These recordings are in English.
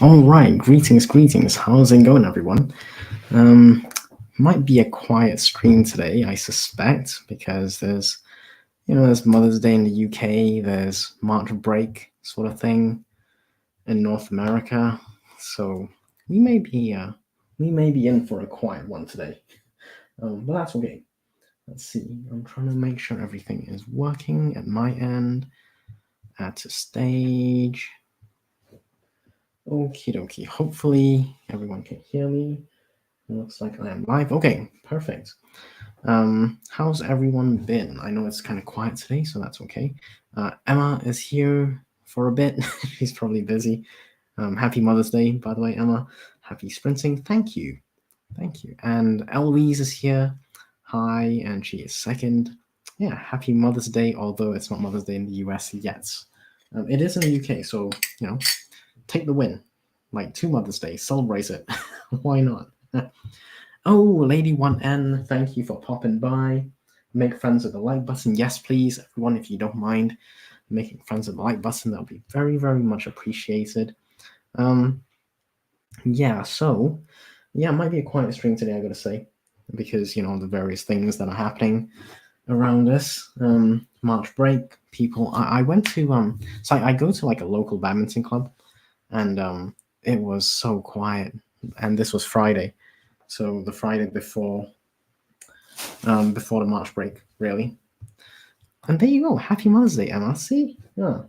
All right, greetings. How's it going, everyone? Might be a quiet stream today, I suspect, because there's Mother's Day in the UK, there's March break sort of thing in North America, so we may be in for a quiet one today. But that's okay. Let's see. I'm trying to make sure everything is working at my end. Add to stage. Okie dokie. Hopefully everyone can hear me. It looks like I am live. Okay, perfect. How's everyone been? I know it's kind of quiet today, so that's okay. Emma is here for a bit. She's probably busy. Happy Mother's Day, by the way, Emma. Happy sprinting. Thank you. And Eloise is here. Hi, and she is second. Yeah, happy Mother's Day, although it's not Mother's Day in the US yet. It is in the UK, so, take the win. Like 2 Mother's Day, celebrate it. Why not? Oh, Lady 1N, thank you for popping by. Make friends with the like button. Yes, please, everyone, if you don't mind making friends with the like button, that'll be very, very much appreciated. It might be a quiet stream today, I gotta say, because, the various things that are happening around us. March break, people. I went to, so I go to like a local badminton club, and it was so quiet. And this was Friday. So the Friday before the March break, really. And there you go. Happy Mother's Day, Emma. See? Yeah.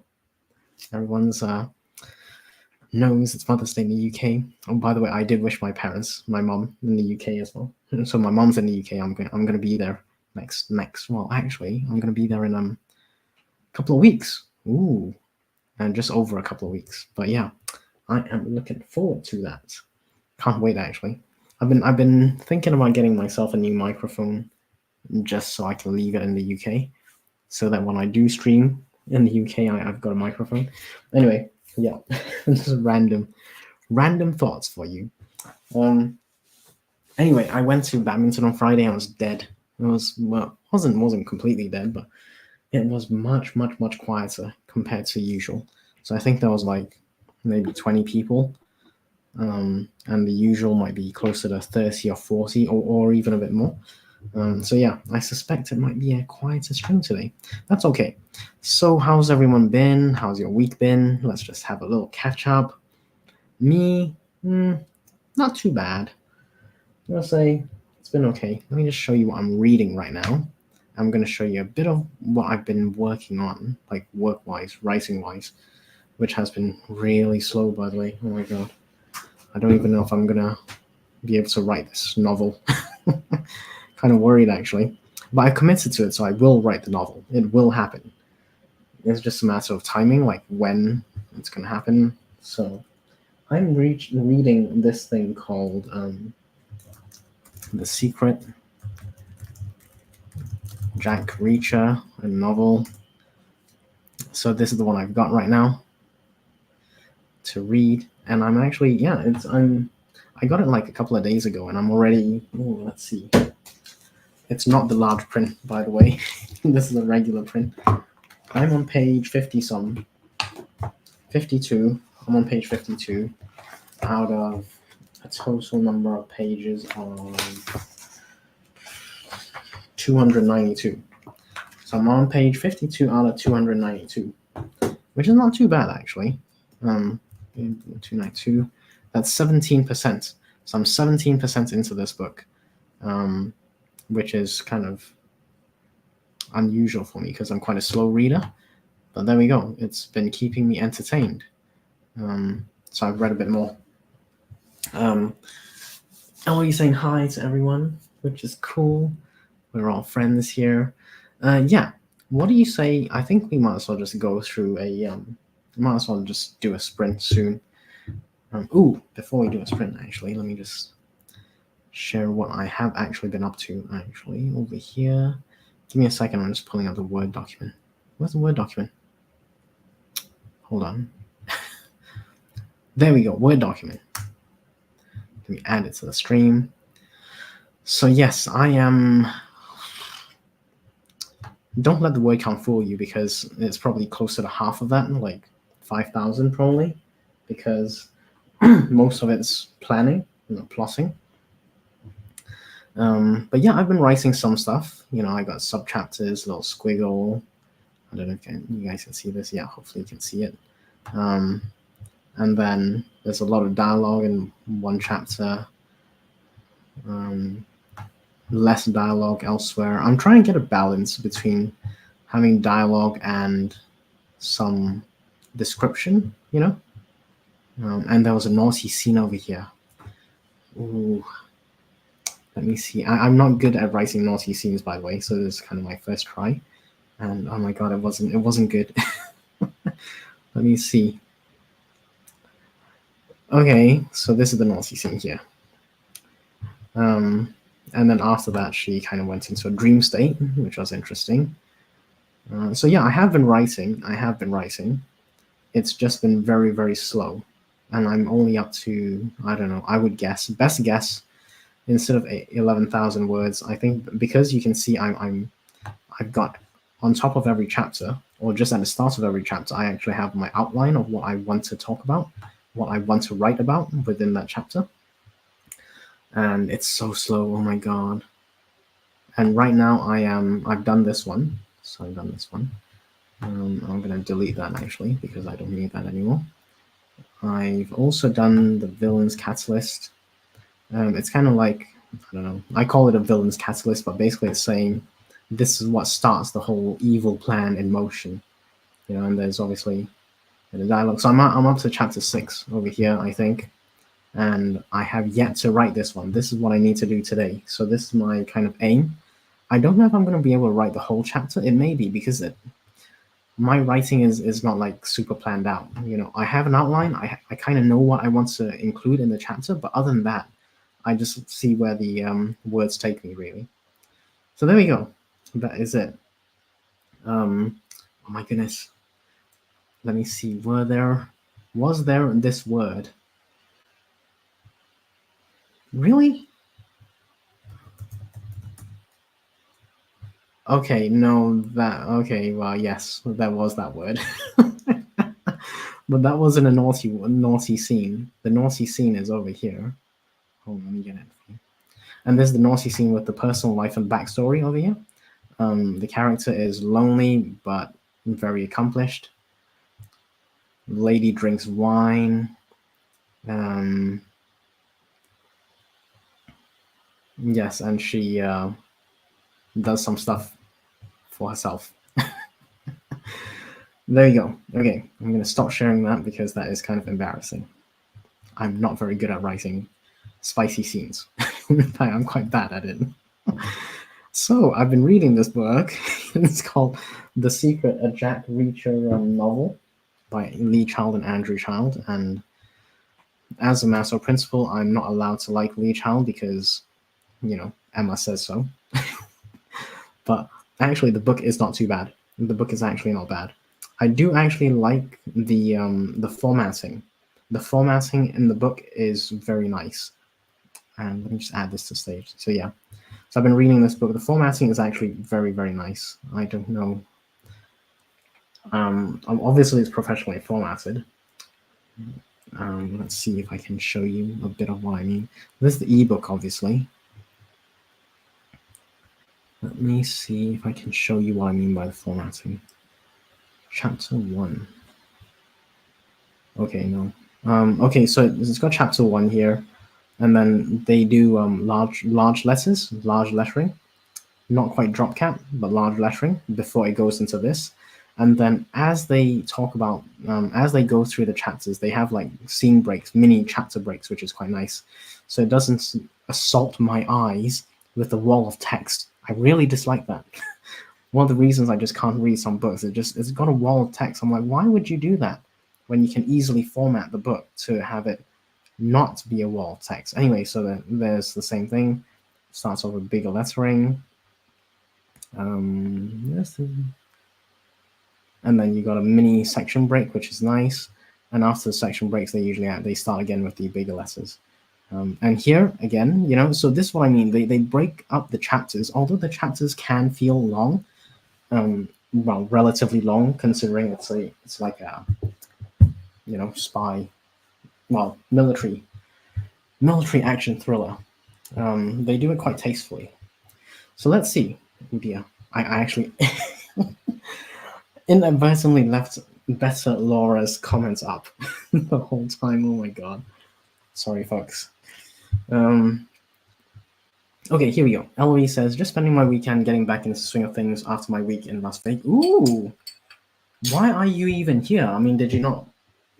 Everyone's knows it's Mother's Day in the UK. Oh, by the way, I did wish my parents, my mom in the UK as well. So my mom's in the UK. I'm gonna be there next. Well, actually, I'm gonna be there in a couple of weeks. Ooh, and just over a couple of weeks. But yeah, I am looking forward to that. Can't wait, actually. I've been thinking about getting myself a new microphone just so I can leave it in the UK, so that when I do stream in the UK, I've got a microphone. Anyway, yeah, just random thoughts for you. Anyway, I went to badminton on Friday. I was dead. It wasn't completely dead, but it was much quieter compared to usual. So I think there was like maybe 20 people. And the usual might be closer to 30 or 40 or even a bit more. So yeah, I suspect it might be a quieter stream today. That's okay. So how's everyone been? How's your week been? Let's just have a little catch up. Me, not too bad. I'm gonna say it's been okay. Let me just show you what I'm reading right now. I'm gonna show you a bit of what I've been working on, like work-wise, writing-wise, which has been really slow, by the way. Oh my god. I don't even know if I'm gonna be able to write this novel. Kind of worried, actually. But I committed to it, so I will write the novel. It will happen. It's just a matter of timing, like when it's gonna happen. So I'm reading this thing called The Secret. Jack Reacher, a novel. So this is the one I've got right now to read, and I'm actually I got it like a couple of days ago, and I'm already. Let's see. It's not the large print, by the way. This is a regular print. I'm on page 50 52. I'm on page 52 out of a total number of pages of 292. So I'm on page 52 out of 292, which is not too bad, actually. 292. That's 17%. So I'm 17% into this book, which is kind of unusual for me because I'm quite a slow reader. But there we go. It's been keeping me entertained. So I've read a bit more. Eloise saying hi to everyone, which is cool. We're all friends here. What do you say? I think we might as well just go through might as well just do a sprint soon. Before we do a sprint, actually, let me just share what I have actually been up to, actually, over here. Give me a second, I'm just pulling up the Word document. Where's the Word document? Hold on. There we go, Word document. Let me add it to the stream. So yes, I am... Don't let the word count fool you, because it's probably closer to half of that, like 5,000 probably, because most of it's planning, plotting. But yeah, I've been writing some stuff. I got sub chapters, little squiggle. I don't know if you guys can see this. Yeah, hopefully you can see it. And then there's a lot of dialogue in one chapter. Less dialogue elsewhere. I'm trying to get a balance between having dialogue and some description, and there was a naughty scene over here. Ooh. Let me see. I'm not good at writing naughty scenes, by the way, so this is kind of my first try. And oh my god, it wasn't good. Let me see. Okay, so this is the naughty scene here. And then after that, she kind of went into a dream state, which was interesting. So yeah, I have been writing. It's just been very, very slow. And I'm only up to, I don't know, I would guess, best guess, instead of 11,000 words, I think, because you can see I've got on top of every chapter, or just at the start of every chapter, I actually have my outline of what I want to talk about, what I want to write about within that chapter. And it's so slow, oh my god. And right now I've done this one. So I've done this one. I'm going to delete that actually, because I don't need that anymore. I've also done the villain's catalyst. It's kind of like, I don't know, I call it a villain's catalyst, but basically it's saying this is what starts the whole evil plan in motion. And there's obviously the dialogue. So I'm up to chapter 6 over here, I think. And I have yet to write this one. This is what I need to do today. So this is my kind of aim. I don't know if I'm going to be able to write the whole chapter. It may be, because my writing is not like super planned out. I have an outline. I kind of know what I want to include in the chapter, but other than that, I just see where the words take me, really. So there we go. That is it. Oh my goodness. Let me see. Was there this word? Really? Okay, no, okay, well, yes, there was that word. But that wasn't a naughty scene. The naughty scene is over here. Hold on, let me get it. And there's the naughty scene with the personal life and backstory over here. The character is lonely, but very accomplished. Lady drinks wine. Yes, and she does some stuff for herself. There you go. Okay, I'm going to stop sharing that because that is kind of embarrassing. I'm not very good at writing spicy scenes. In fact, I'm quite bad at it. So I've been reading this book. It's called The Secret, a Jack Reacher novel by Lee Child and Andrew Child. And as a matter of principle, I'm not allowed to like Lee Child because, Emma says so. But actually, the book is not too bad. The book is actually not bad. I do actually like the formatting. The formatting in the book is very nice. And let me just add this to stage. So yeah, so I've been reading this book. The formatting is actually very, very nice. I don't know. Obviously, it's professionally formatted. Let's see if I can show you a bit of what I mean. This is the ebook, obviously. Let me see if I can show you what I mean by the formatting. Chapter 1. Okay, no. Okay, so it's got chapter 1 here, and then they do large letters, large lettering, not quite drop cap, but large lettering before it goes into this. And then as they talk about, as they go through the chapters, they have like scene breaks, mini chapter breaks, which is quite nice. So it doesn't assault my eyes with the wall of text. I really dislike that. One of the reasons I just can't read some books, it's got a wall of text. I'm like, why would you do that when you can easily format the book to have it not be a wall of text? Anyway, so then there's the same thing. It starts off with bigger lettering. Yes, and then you got a mini section break, which is nice. And after the section breaks, they start again with the bigger letters. And here again, so this is what I mean. They break up the chapters, although the chapters can feel long. Well, relatively long, considering it's like a spy well, military action thriller. They do it quite tastefully. So let's see. Oh dear, I actually inadvertently left Better Laura's comments up the whole time. Oh my god. Sorry, folks. Okay, here we go. Eloise says, just spending my weekend getting back into the swing of things after my week in Las Vegas. Ooh, why are you even here? I mean, did you not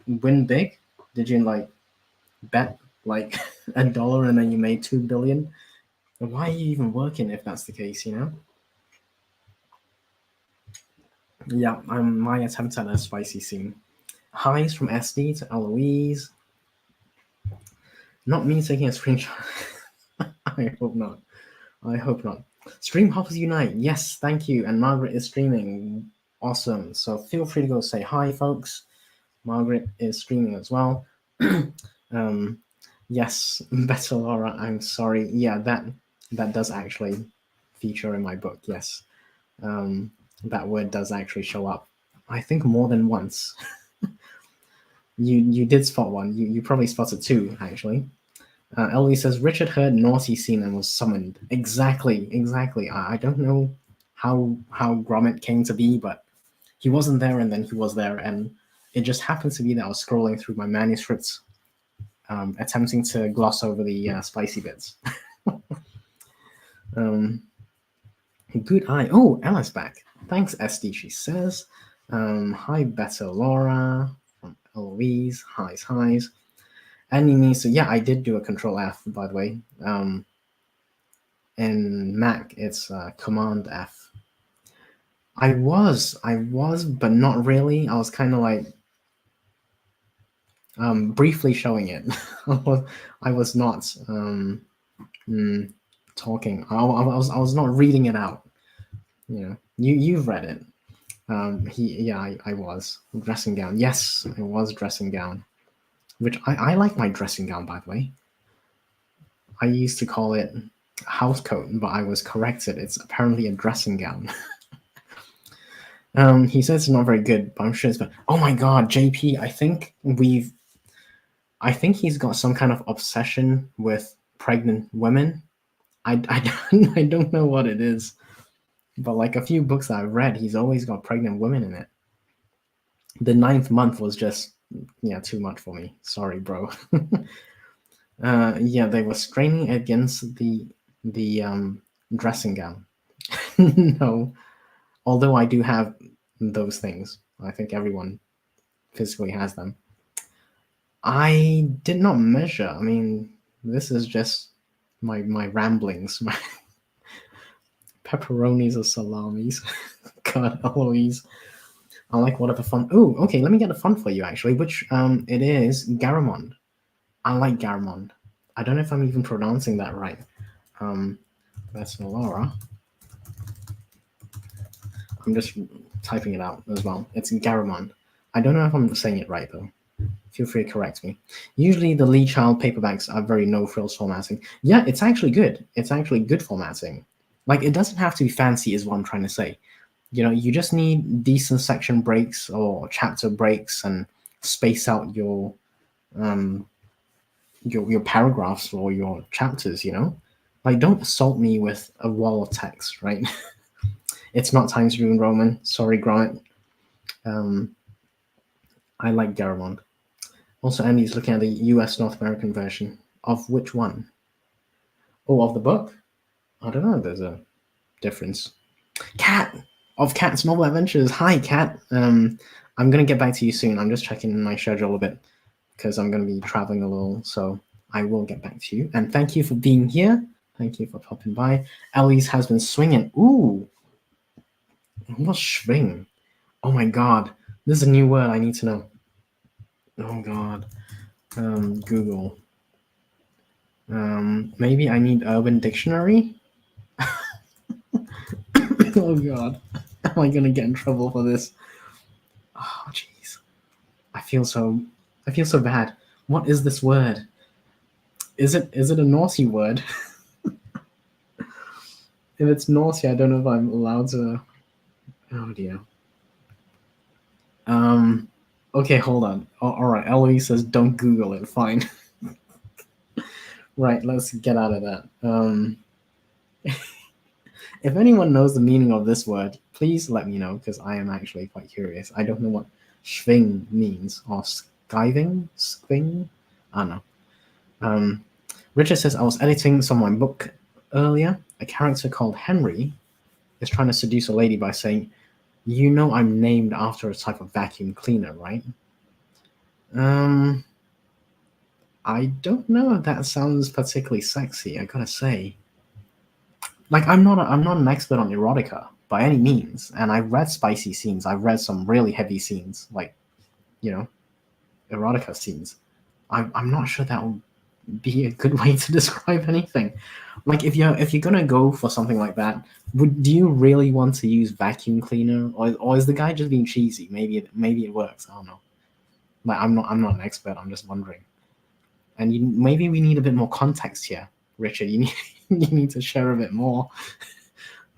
win big? Did you like bet like $1 and then you made 2 billion? Why are you even working if that's the case, you know? Yeah, my attempt at a spicy scene. Highs from SD to Eloise. Not me taking a screenshot. I hope not. I hope not. Stream Hoppers Unite. Yes, thank you. And Margaret is streaming. Awesome. So feel free to go say hi, folks. Margaret is streaming as well. Yes, Better Laura, I'm sorry. Yeah, that does actually feature in my book. Yes, that word does actually show up. I think more than once. You did spot one. You probably spotted two actually. Ellie says Richard heard naughty scene and was summoned. Exactly. I don't know how Gromit came to be, but he wasn't there and then he was there, and it just happened to be that I was scrolling through my manuscripts, attempting to gloss over the spicy bits. Good eye. Oh, Ella's back. Thanks, SD, she says. Hi, Better Laura from Eloise. Highs. Any so yeah, I did do a Control F, by the way. In Mac, it's Command F. I was, but not really. I was kind of like briefly showing it. I was not talking. I was not reading it out. You know, you've read it. I was dressing gown. Yes, I was dressing gown. Which I like my dressing gown, by the way. I used to call it house coat, but I was corrected. It's apparently a dressing gown. He says it's not very good, but I'm sure it's good. Oh my god, JP, I think he's got some kind of obsession with pregnant women. I don't know what it is, but like a few books I've read, he's always got pregnant women in it. The 9th month was just too much for me. Sorry, bro. Yeah, they were straining against the dressing gown. No, although I do have those things. I think everyone physically has them. I did not measure. I mean, this is just my ramblings. My pepperonis or salamis. God, Eloise. I like whatever fun. Oh, okay. Let me get a fun for you actually. Which it is Garamond. I like Garamond. I don't know if I'm even pronouncing that right. That's Laura. I'm just typing it out as well. It's Garamond. I don't know if I'm saying it right though. Feel free to correct me. Usually the Lee Child paperbacks are very no frills formatting. Yeah, it's actually good. It's actually good formatting. Like it doesn't have to be fancy, is what I'm trying to say. You know, you just need decent section breaks or chapter breaks and space out your paragraphs or your chapters. You know, like don't assault me with a wall of text, right? It's not Times New Roman. Sorry, Grant. I like Garamond. Also, Andy's looking at the US North American version. Of which one? Oh, of the book? I don't know if there's a difference. Cat! Of Cat's Novel Adventures. Hi, Cat. I'm going to get back to you soon. I'm just checking my schedule a bit because I'm going to be traveling a little. So I will get back to you. And thank you for being here. Thank you for popping by. Eloise has been swinging. Ooh. What's swing? Oh my god. This is a new word I need to know. Oh god. Google. Maybe I need Urban Dictionary? Oh god. Am I gonna get in trouble for this? Oh jeez. I feel so bad. What is this word? Is it a naughty word? If it's naughty, I don't know if I'm allowed to. Oh dear. Okay, hold on. All right, Eloise says don't Google it. Fine. Right, let's get out of that. If anyone knows the meaning of this word, please let me know because I am actually quite curious. I don't know what schwing means or skiving, skving. I don't know. Um, Richard says I was editing some of my book earlier. A character called Henry is trying to seduce a lady by saying, "You know, I'm named after a type of vacuum cleaner, right?" Um, I don't know if that sounds particularly sexy. I gotta say, like, I'm not an expert on erotica by any means, and I've read spicy scenes. I've read some really heavy scenes, like, you know, erotica scenes. I'm not sure that would be a good way to describe anything. Like, if you're gonna go for something like that, do you really want to use vacuum cleaner, or is the guy just being cheesy? Maybe it works. I don't know. Like, I'm not an expert. I'm just wondering. And maybe we need a bit more context here, Richard. You need you need to share a bit more.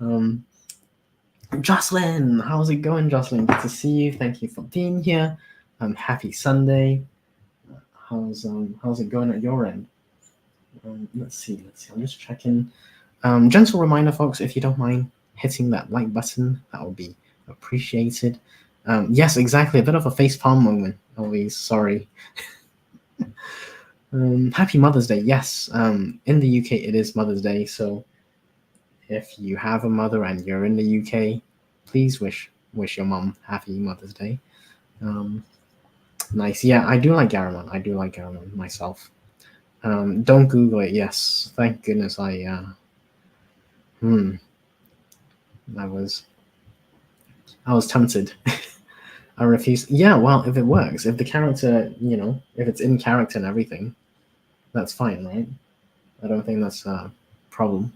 Um, Jocelyn, how's it going, Jocelyn? Good to see you. Thank you for being here. Happy Sunday. How's it going at your end? Let's see. I'm just checking. Gentle reminder, folks, if you don't mind hitting that like button, that would be appreciated. Yes, exactly. A bit of a facepalm moment. Always sorry. Happy Mother's Day. Yes. In the UK, it is Mother's Day. So if you have a mother and you're in the UK, please wish your mom happy Mother's Day. Nice. Yeah, I do like Garamond. I do like Garamond myself. Don't Google it. Yes. Thank goodness I was tempted. I refuse. Yeah, well, if it works, if the character, if it's in character and everything, that's fine, right? I don't think that's a problem.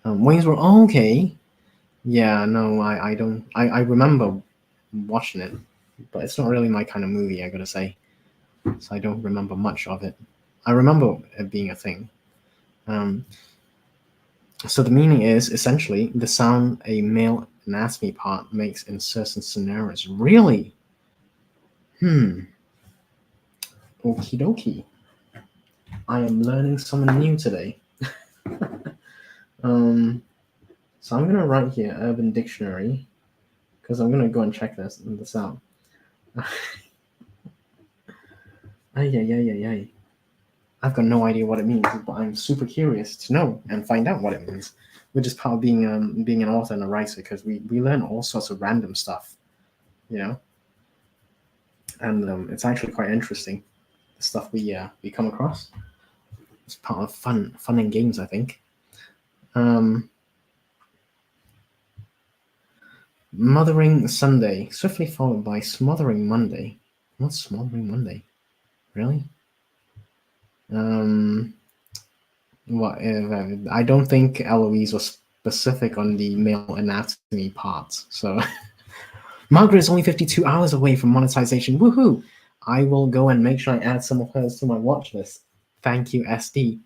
Wayne's World. Oh, okay. Yeah, no, I don't. I remember watching it, but it's not really my kind of movie, I gotta say. So I don't remember much of it. I remember it being a thing. So the meaning is essentially the sound a male anatomy part makes in certain scenarios. Really? Okie dokie. I am learning something new today. So I'm gonna write here Urban Dictionary because I'm gonna go and check this out. Ay. I've got no idea what it means, but I'm super curious to know and find out what it means. Which is part of being an author and a writer because we learn all sorts of random stuff, and it's actually quite interesting the stuff we come across. It's part of fun and games, I think. Mothering Sunday, swiftly followed by Smothering Monday. What's Smothering Monday? Really? What? I don't think Eloise was specific on the male anatomy parts. So, Margaret is only 52 hours away from monetization. Woohoo! I will go and make sure I add some of hers to my watch list. Thank you, SD.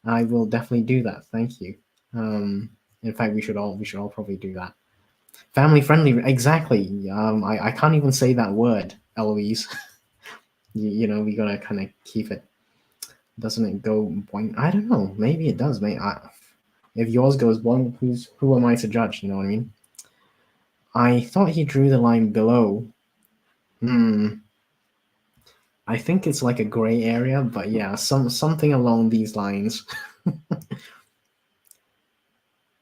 I will definitely do that. Thank you. In fact, we should all probably do that. Family friendly, exactly. I can't even say that word, Eloise. We gotta kind of keep it. Doesn't it go boing? I don't know. Maybe it does. If yours goes boing, who am I to judge? You know what I mean? I thought he drew the line below. I think it's like a gray area, but yeah, something along these lines.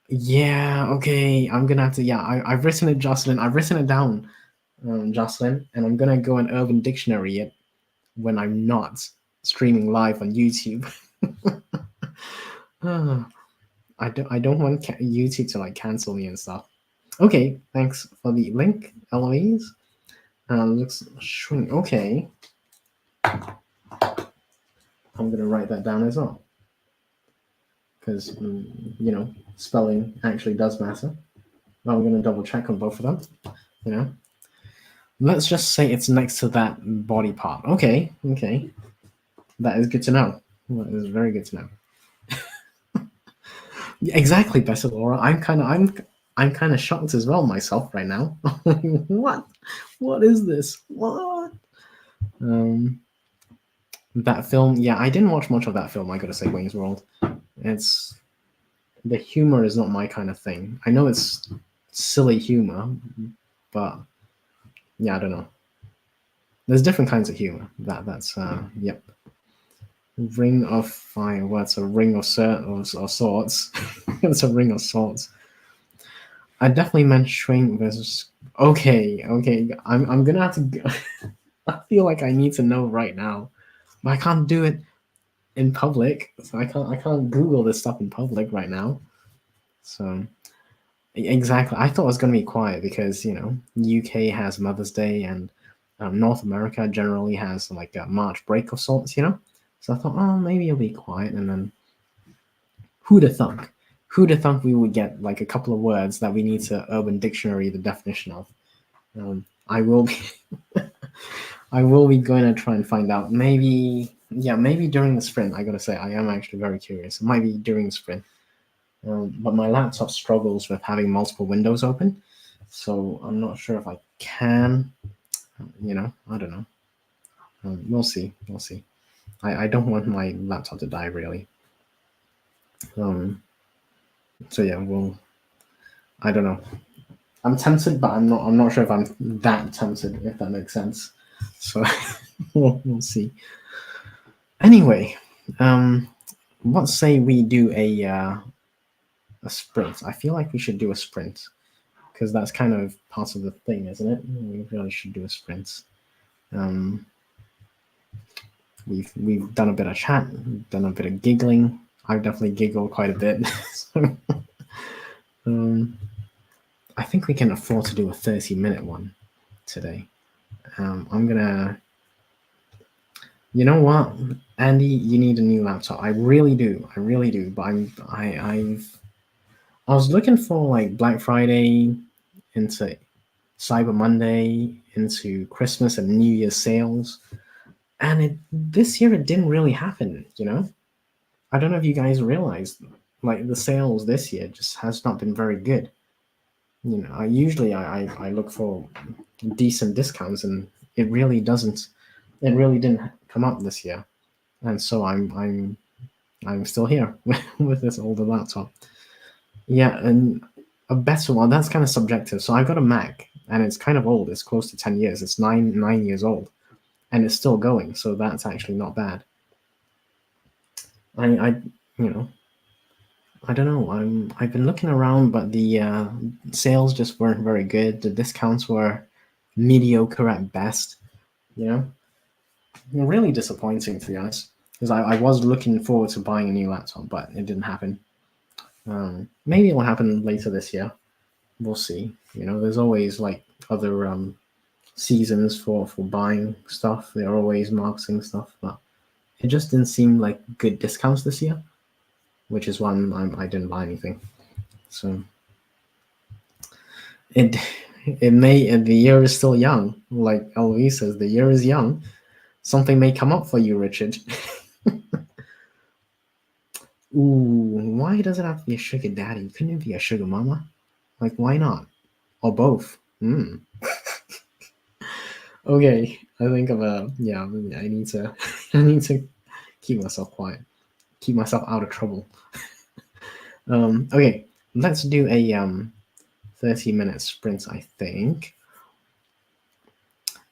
Yeah, okay. I'm gonna have to. Yeah, I've written it, Jocelyn. I've written it down, Jocelyn, and I'm gonna go and Urban Dictionary it when I'm not streaming live on YouTube. I don't want YouTube to like cancel me and stuff. Okay, thanks for the link, Eloise. Looks shrink. Okay, I'm gonna write that down as well because spelling actually does matter. I'm gonna double check on both of them. Let's just say it's next to that body part. Okay. That is good to know. That is very good to know. Exactly, Bessa Laura. I'm kind of shocked as well myself right now. What is this? What? That film, yeah, I didn't watch much of that film. I gotta say, Wayne's World. It's the humor is not my kind of thing. I know it's silly humor, but yeah, I don't know. There's different kinds of humor. That's yep. Ring of Fire. What's a ring of swords? It's a ring of swords. I definitely meant Shrink versus. Okay, okay. I'm gonna have to. I feel like I need to know right now, but I can't do it in public. So I can't Google this stuff in public right now. So exactly, I thought it was gonna be quiet because UK has Mother's Day and North America generally has like a March break of sorts. So I thought, oh, maybe it'll be quiet, and then who'd have thunk? Who'd have thunk we would get like a couple of words that we need to Urban Dictionary the definition of? I will be, I will be going to try and find out. Maybe, yeah, maybe during the sprint. I gotta say, I am actually very curious. It might be during the sprint, but my laptop struggles with having multiple windows open, so I'm not sure if I can. I don't know. We'll see. We'll see. I don't want my laptop to die really. So yeah, well, I don't know. I'm tempted, but I'm not. I'm not sure if I'm that tempted. If that makes sense. So we'll see. Anyway, let's say we do a sprint. I feel like we should do a sprint because that's kind of part of the thing, isn't it? We really should do a sprint. Um, we've done a bit of chat, done a bit of giggling. I've definitely giggled quite a bit. So, I think we can afford to do a 30-minute one today. I'm gonna. You know what, Andy? You need a new laptop. I really do. I really do. But I was looking for like Black Friday into Cyber Monday into Christmas and New Year's sales, and this year it didn't really happen. I don't know if you guys realized, like the sales this year just has not been very good. I usually I look for decent discounts, and it really doesn't. It really didn't come up this year, and so I'm still here with this older laptop. Yeah, and a better one. That's kind of subjective. So I've got a Mac, and it's kind of old. It's close to 10 years. It's nine years old, and it's still going. So that's actually not bad. I you know I don't know. I've been looking around, but the sales just weren't very good. The discounts were mediocre at best. You know, really disappointing to be honest. Because I was looking forward to buying a new laptop, but it didn't happen. Maybe it will happen later this year. We'll see. There's always like other seasons for buying stuff. They're always marketing stuff, but it just didn't seem like good discounts this year, which is why I didn't buy anything. So it the year is still young. Like Eloise says, the year is young. Something may come up for you, Richard. Ooh, why does it have to be a sugar daddy? Couldn't it be a sugar mama? Like, why not? Or both? Okay, I think of yeah. I need to I need to keep myself quiet, keep myself out of trouble. Okay, let's do a 30-minute sprint. I think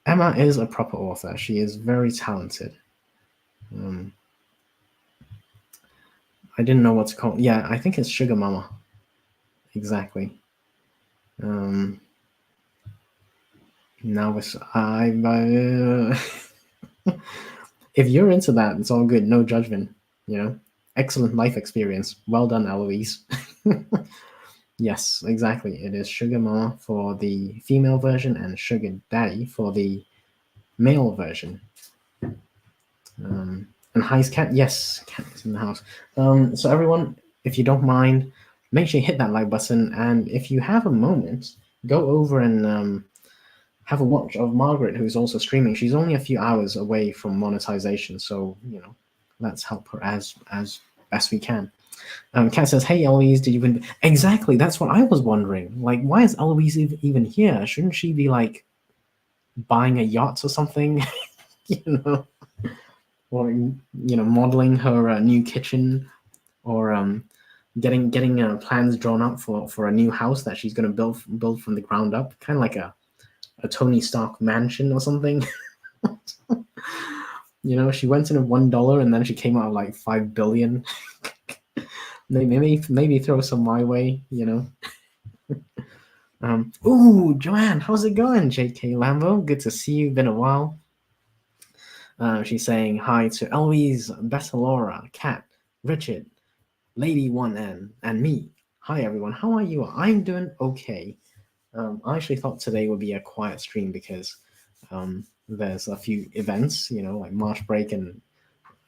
Emma is a proper author. She is very talented. I didn't know what to call. Yeah, I think it's Sugar Mama. Exactly. Now it's if you're into that, it's all good. No judgment. Excellent life experience. Well done, Eloise. Yes, exactly. It is Sugar Mama for the female version and Sugar Daddy for the male version. And hi's cat. Yes, cat is in the house. So everyone, if you don't mind, make sure you hit that like button, and if you have a moment, go over and have a watch of Margaret, who's also streaming. She's only a few hours away from monetization, so let's help her as best we can. Kat says, "Hey Eloise, did you win?" Exactly, that's what I was wondering. Like, why is Eloise even here? Shouldn't she be like buying a yacht or something? you know, or modeling her new kitchen, or getting plans drawn up for a new house that she's going to build from the ground up, kind of like a Tony Stark mansion or something. She went in at $1 and then she came out like 5 billion. Maybe throw some my way. Ooh, Joanne, how's it going? JK Lambo, good to see you. Been a while. She's saying hi to Eloise, Bessalora, Kat, Richard, Lady One N, and me. Hi everyone, how are you? I'm doing okay. I actually thought today would be a quiet stream because there's a few events, like March break and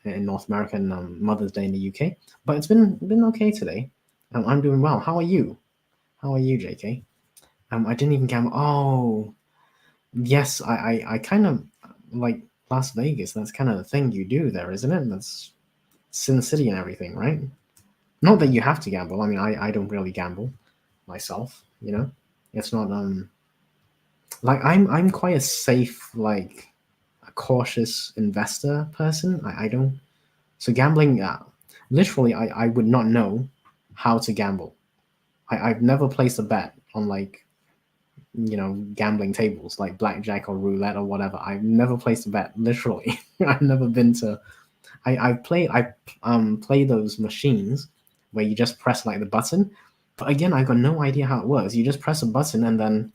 in North America and Mother's Day in the UK. But it's been okay today. I'm doing well. How are you? How are you, JK? I didn't even gamble. Oh, yes. I kind of like Las Vegas. That's kind of the thing you do there, isn't it? That's Sin City and everything, right? Not that you have to gamble. I mean, I don't really gamble myself. It's not like I'm quite a safe, like a cautious investor person. I don't. So gambling, literally, I would not know how to gamble. I've never placed a bet on like gambling tables like blackjack or roulette or whatever. I've never placed a bet. Literally, I've never been to. I play those machines where you just press like the button, but again, I got no idea how it works. You just press a button and then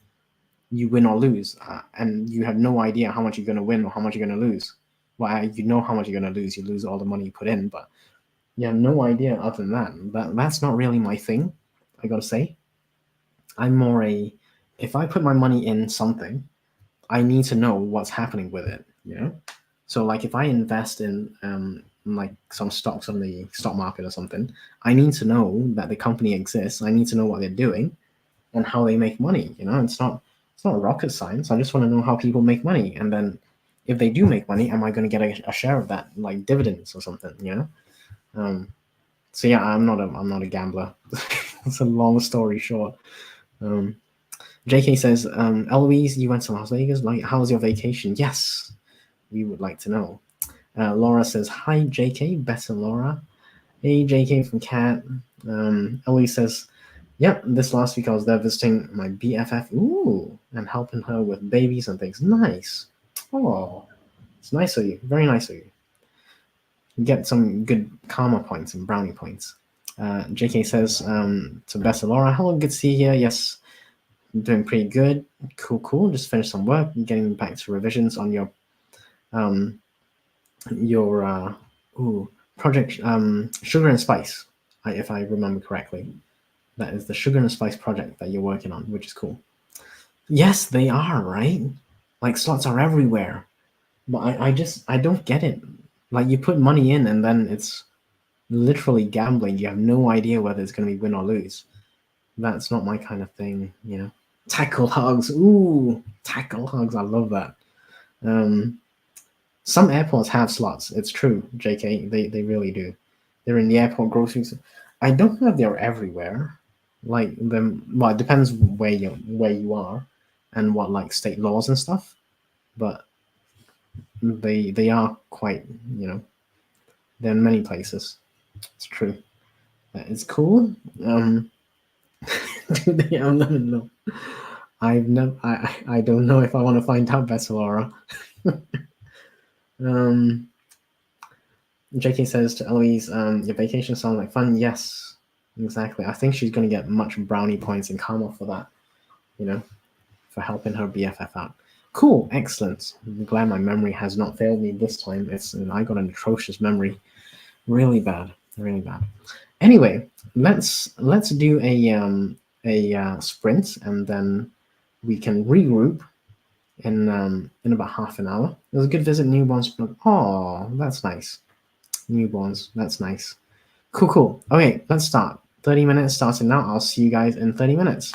you win or lose, and you have no idea how much you're going to win or how much you're going to lose. Well, you know how much you're going to lose. You lose all the money you put in, but yeah, no idea other than that. That's not really my thing, I gotta say. I'm more if I put my money in something, I need to know what's happening with it. So like if I invest in like some stocks on the stock market or something, I need to know that the company exists. I need to know what they're doing and how they make money. It's not rocket science. I just want to know how people make money, and then if they do make money, am I going to get a share of that, like dividends or something? Um, so yeah, I'm not a gambler. It's a long story short. Um, JK says, Eloise, you went to Las Vegas. Like, how was your vacation? Yes, we would like to know. Laura says, hi, JK. Better Laura. Hey, JK from Cat. Eloise says, yep, this last week I was there visiting my BFF. Ooh, and helping her with babies and things. Nice. Oh, it's nice of you. Very nice of you. Get some good karma points and brownie points. JK says to Bessa Laura, hello, good to see you here. Yes, I'm doing pretty good. Cool. Just finished some work, getting back to revisions on um, your project, Sugar and Spice, if I remember correctly. That is the Sugar and Spice project that you're working on, which is cool. Yes, they are, right? Like slots are everywhere. But I don't get it. Like you put money in and then it's literally gambling. You have no idea whether it's going to be win or lose. That's not my kind of thing. Tackle hugs. Ooh, tackle hugs. I love that. Some airports have slots. It's true, JK. They really do. They're in the airport groceries. I don't know if they're everywhere. Like them. Well, it depends where you are, and what like state laws and stuff. But they are quite. They're in many places. It's true. It's cool. Do they have them? No. I've never. I don't know if I want to find out, Bessalora. um, JK says to Eloise, "Your vacation sounds like fun." Yes, exactly. I think she's going to get much brownie points and karma for that. For helping her BFF out. Cool, excellent. I'm glad my memory has not failed me this time. I got an atrocious memory, really bad, really bad. Anyway, let's do a sprint, and then we can regroup in about half an hour. It was a good visit, newborns. Oh, that's nice. Newborns, that's nice. Cool. Okay, let's start. 30 minutes starting now. I'll see you guys in 30 minutes.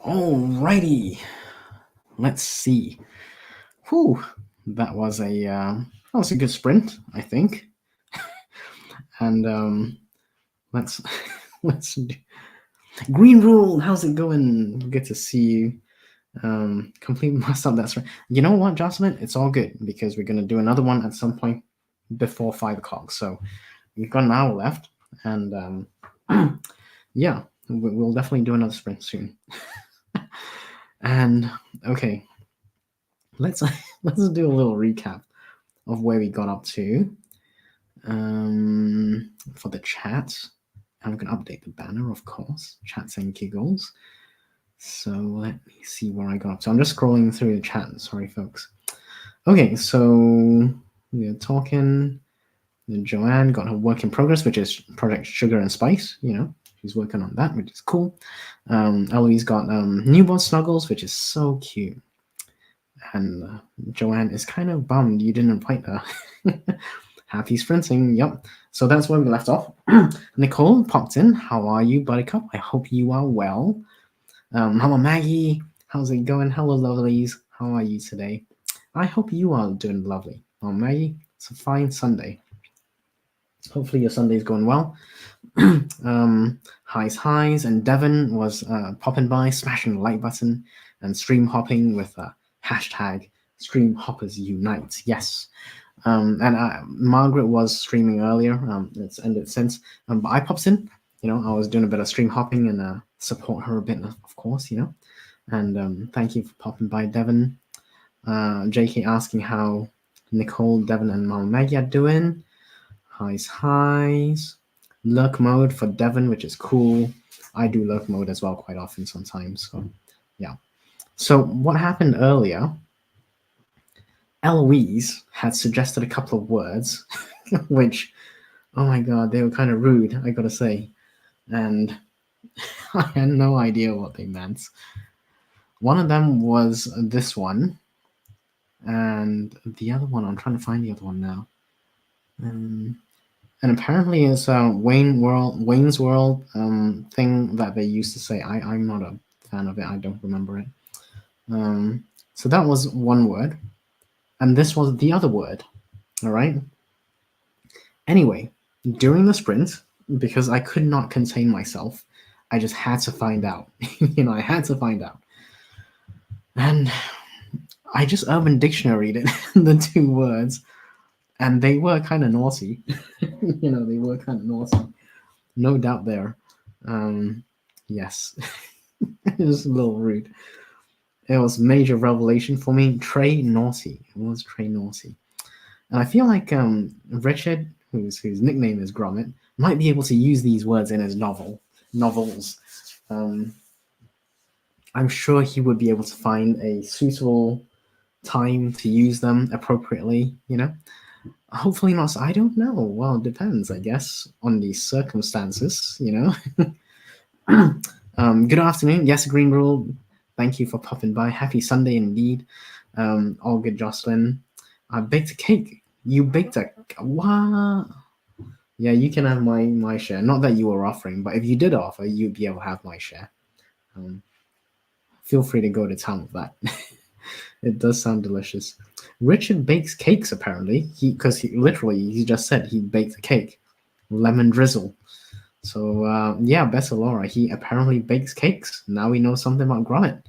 Alrighty. Let's see. Whew. That was a good sprint, I think. And let's let's do Green Rule. How's it going? Good to see you. Complete must up. That's right. You know what, Jocelyn? It's all good because we're gonna do another one at some point before 5 o'clock. So we've got an hour left, and yeah, we'll definitely do another sprint soon. And okay, let's do a little recap of where we got up to. For the chat, I'm gonna update the banner, of course. Chats and giggles. So let me see where I got up to. I'm just scrolling through the chat. Sorry, folks. Okay, so we're talking. Joanne got her work in progress, which is Project Sugar and Spice. She's working on that, which is cool. Eloise got newborn snuggles, which is so cute. And Joanne is kind of bummed you didn't invite her. Happy sprinting. Yep. So that's where we left off. Nicole popped in. How are you, Buttercup? I hope you are well. Hello, Maggie. How's it going? Hello, lovelies. How are you today? I hope you are doing lovely. Oh, Maggie, it's a fine Sunday. Hopefully your Sunday's going well. Highs, and Devon was popping by, smashing the like button, and stream hopping with hashtag Stream Hoppers Unite. Yes. And Margaret was streaming earlier. It's ended since. But I popped in. I was doing a bit of stream hopping and support her a bit, of course. And thank you for popping by, Devon. JK asking how Nicole, Devon, and Mama Maggie are doing. Highs. Lurk mode for Devon, which is cool. I do lurk mode as well quite often sometimes. So, yeah. So what happened earlier, Eloise had suggested a couple of words, which, oh my god, they were kind of rude, I gotta say. And I had no idea what they meant. One of them was this one, and the other one, I'm trying to find the other one now. And apparently it's a Wayne's World thing that they used to say. I'm not a fan of it. I don't remember it. So that was one word. And this was the other word. All right. Anyway, during the sprint, because I could not contain myself, I just had to find out. I had to find out. And I just Urban Dictionary'd it, the two words. And they were kind of naughty. They were kind of naughty. No doubt there. Yes. It was a little rude. It was major revelation for me. Trey Naughty. It was Trey Naughty. And I feel like Richard, whose nickname is Gromit, might be able to use these words in his novels. I'm sure he would be able to find a suitable time to use them appropriately, Hopefully not. I don't know. Well, it depends, I guess, on the circumstances, Good afternoon. Yes, Green Rule. Thank you for popping by. Happy Sunday indeed. All good, Jocelyn. I baked a cake. You baked a what? Yeah, you can have my share. Not that you were offering, but if you did offer, you'd be able to have my share. Feel free to go to town with that. It does sound delicious. Richard bakes cakes, apparently. Because he just said he baked a cake. Lemon drizzle. So, yeah, better Laura. He apparently bakes cakes. Now we know something about Gromit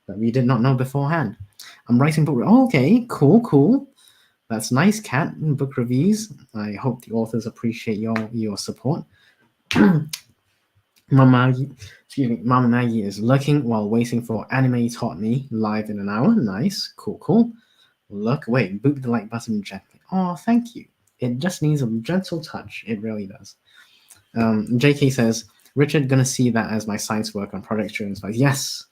that we did not know beforehand. I'm writing book. Oh, okay, cool. That's nice, Cat. Book reviews. I hope the authors appreciate your support. Mama Maggie is lurking while waiting for Anime Taught Me live in an hour. Nice, cool. Look, wait, boop the like button gently. Oh, thank you. It just needs a gentle touch. It really does. JK says, Richard gonna see that as my science work on Project Sugar and Spice. Yes,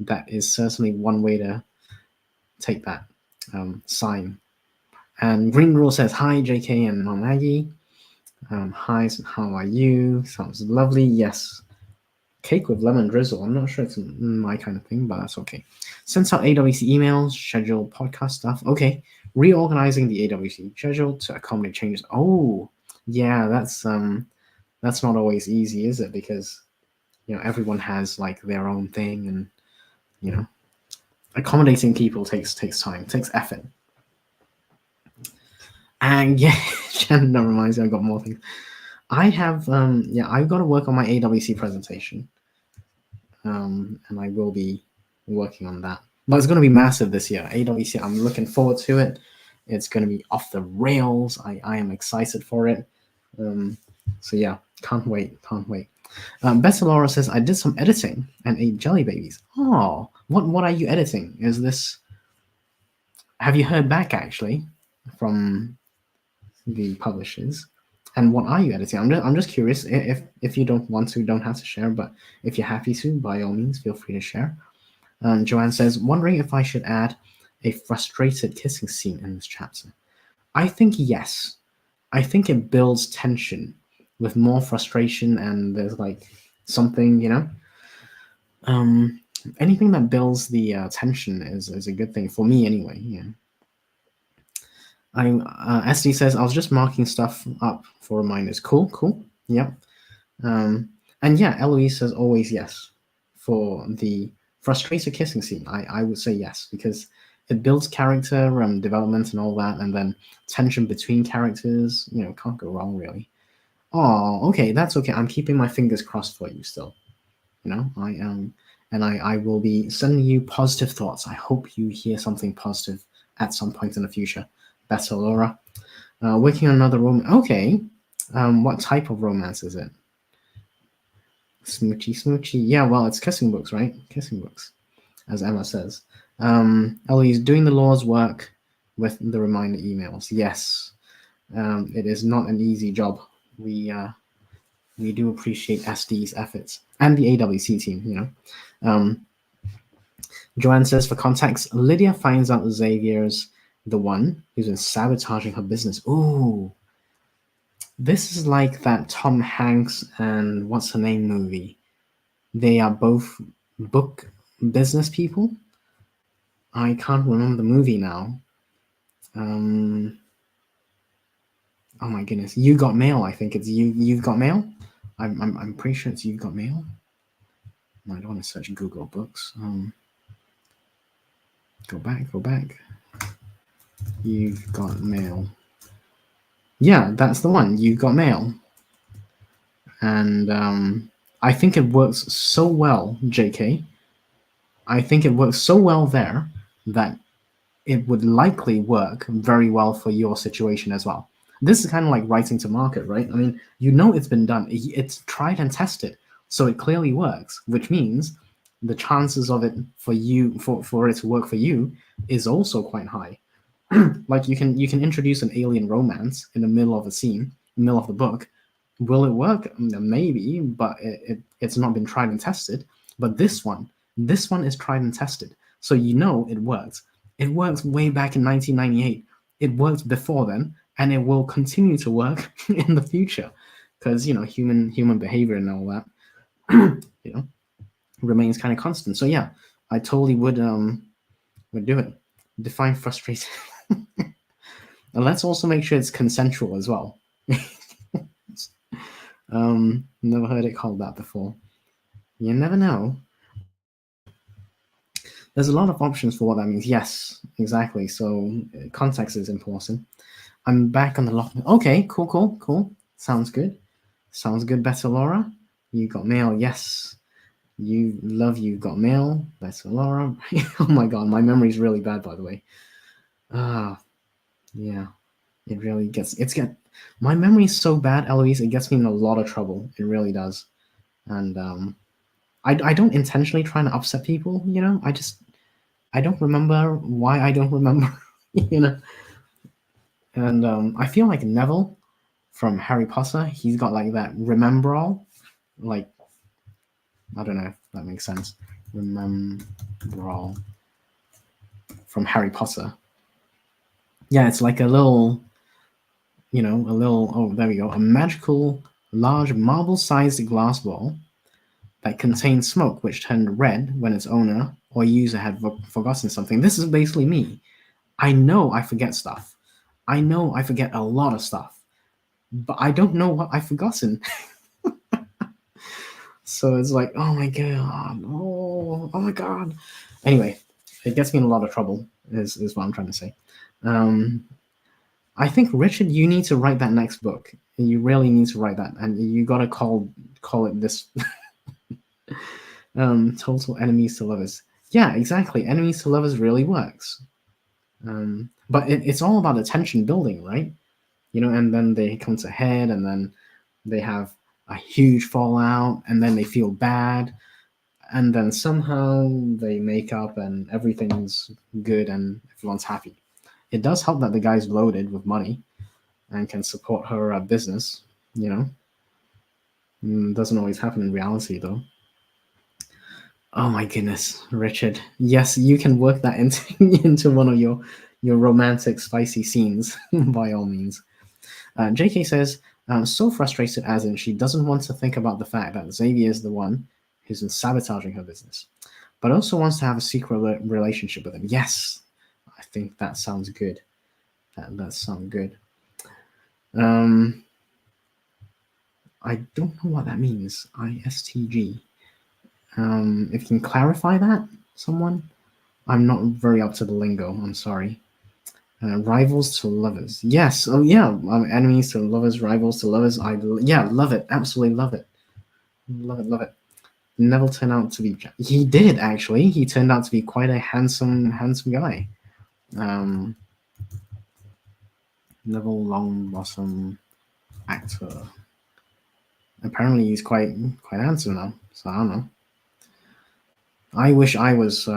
that is certainly one way to take that sign. And Green Rule says, hi, JK and Mom Maggie. Hi, how are you? Sounds lovely. Yes. Cake with lemon drizzle. I'm not sure it's my kind of thing, but that's okay. Sends out AWC emails, schedule podcast stuff. Okay. Reorganizing the AWC schedule to accommodate changes. Oh, yeah, that's not always easy, is it? Because everyone has like their own thing, and accommodating people takes time, takes effort. And yeah, Shannon reminds me, I got more things. I have I've got to work on my AWC presentation. And I will be working on that. But it's going to be massive this year. AWC, I'm looking forward to it. It's going to be off the rails. I am excited for it. So yeah, can't wait. Bessa Laura says, I did some editing and ate jelly babies. Oh, what are you editing? Is this? Have you heard back actually from the publishers? And what are you editing? I'm just curious. If you don't want to, don't have to share. But if you're happy to, by all means, feel free to share. Joanne says, wondering if I should add a frustrated kissing scene in this chapter. I think yes. I think it builds tension with more frustration, and there's like something, anything that builds the tension is a good thing for me anyway. Yeah. SD says, I was just marking stuff up for reminders. Cool. Yep. And yeah, Eloise says always yes for the frustrated kissing scene. I would say yes, because it builds character development and all that, and then tension between characters. Can't go wrong really. Oh, okay, that's okay. I'm keeping my fingers crossed for you still. I am, and I will be sending you positive thoughts. I hope you hear something positive at some point in the future. Better, Laura. Working on another romance. Okay. What type of romance is it? Smoochy. Yeah, well, it's kissing books, right? Kissing books, as Emma says. Ellie's doing the Lord's work with the reminder emails. Yes, it is not an easy job. We do appreciate SD's efforts and the AWC team. Joanne says, for context, Lydia finds out Xavier's the one who's been sabotaging her business. Ooh, this is like that Tom Hanks and what's her name movie. They are both book business people. I can't remember the movie now. Oh my goodness, You Got Mail. I think it's You've Got Mail. I'm pretty sure it's You've Got Mail. No, I don't want to search Google Books. Go back. You've Got Mail. Yeah, that's the one. You've Got Mail. And I think it works so well, JK. I think it works so well there that it would likely work very well for your situation as well. This is kind of like writing to market, right? I mean, it's been done. It's tried and tested, so it clearly works, which means the chances of it for it to work for you is also quite high. Like you can introduce an alien romance in the middle of a scene, middle of the book. Will it work? Maybe, but it's not been tried and tested. But this one is tried and tested, so it works. It worked way back in 1998. It worked before then, and it will continue to work in the future, because human behavior and all that remains kind of constant. So yeah, I totally would do it. Define frustration. And let's also make sure it's consensual as well. Never heard it called that before. You never know. There's a lot of options for what that means. Yes, exactly. So context is important. I'm back on the lock. Okay, cool. Sounds good. Better, Laura. You got mail. Yes. You've got mail. Better, Laura. Oh my god, my memory's really bad, by the way. Yeah. It really my memory is so bad, Eloise, it gets me in a lot of trouble. It really does. And I don't intentionally try to upset people, I don't remember why I don't remember, And I feel like Neville from Harry Potter, he's got like that remember all. Like, I don't know if that makes sense. Remember all from Harry Potter. Yeah, it's like a little, oh, there we go. A magical, large marble-sized glass ball that contains smoke, which turned red when its owner or user had forgotten something. This is basically me. I know I forget stuff. I know I forget a lot of stuff, but I don't know what I've forgotten. So it's like, oh my god, oh my god. Anyway, it gets me in a lot of trouble. Is what I'm trying to say. Um, I think Richard, you need to write that next book. You really need to write that, and you gotta call it this. Total enemies to lovers. Yeah, exactly. Enemies to lovers really works. But it's all about attention building, right? And then they come to head, and then they have a huge fallout, and then they feel bad, and then somehow they make up, and everything's good, and everyone's happy. It does help that the guy's loaded with money and can support her business. Doesn't always happen in reality, though. Oh my goodness, Richard. Yes, you can work that into into one of your romantic spicy scenes by all means. JK says, so frustrated as in she doesn't want to think about the fact that Xavier is the one who's been sabotaging her business, but also wants to have a secret relationship with him. Yes, I think that sounds good. That sounds good. I don't know what that means. ISTG. If you can clarify that, someone. I'm not very up to the lingo. I'm sorry. Rivals to lovers. Yes. Oh yeah. Enemies to lovers. Rivals to lovers. Yeah, love it. Absolutely love it. Love it. Love it. Neville turned out to be. He did actually. He turned out to be quite a handsome guy. Um, Neville Longbottom, actor. Apparently, he's quite handsome now. So I don't know. I wish I was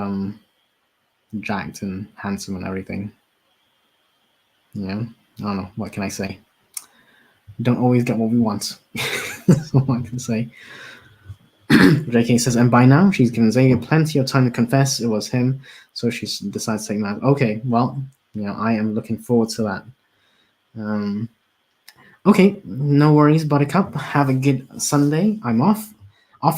jacked and handsome and everything. Yeah. I don't know. What can I say? Don't always get what we want. That's all I can say. JK says, and by now she's given Xavier plenty of time to confess it was him, so she decides to take him out. Okay, well, I am looking forward to that. Okay, no worries, Buttercup. Have a good Sunday. I'm off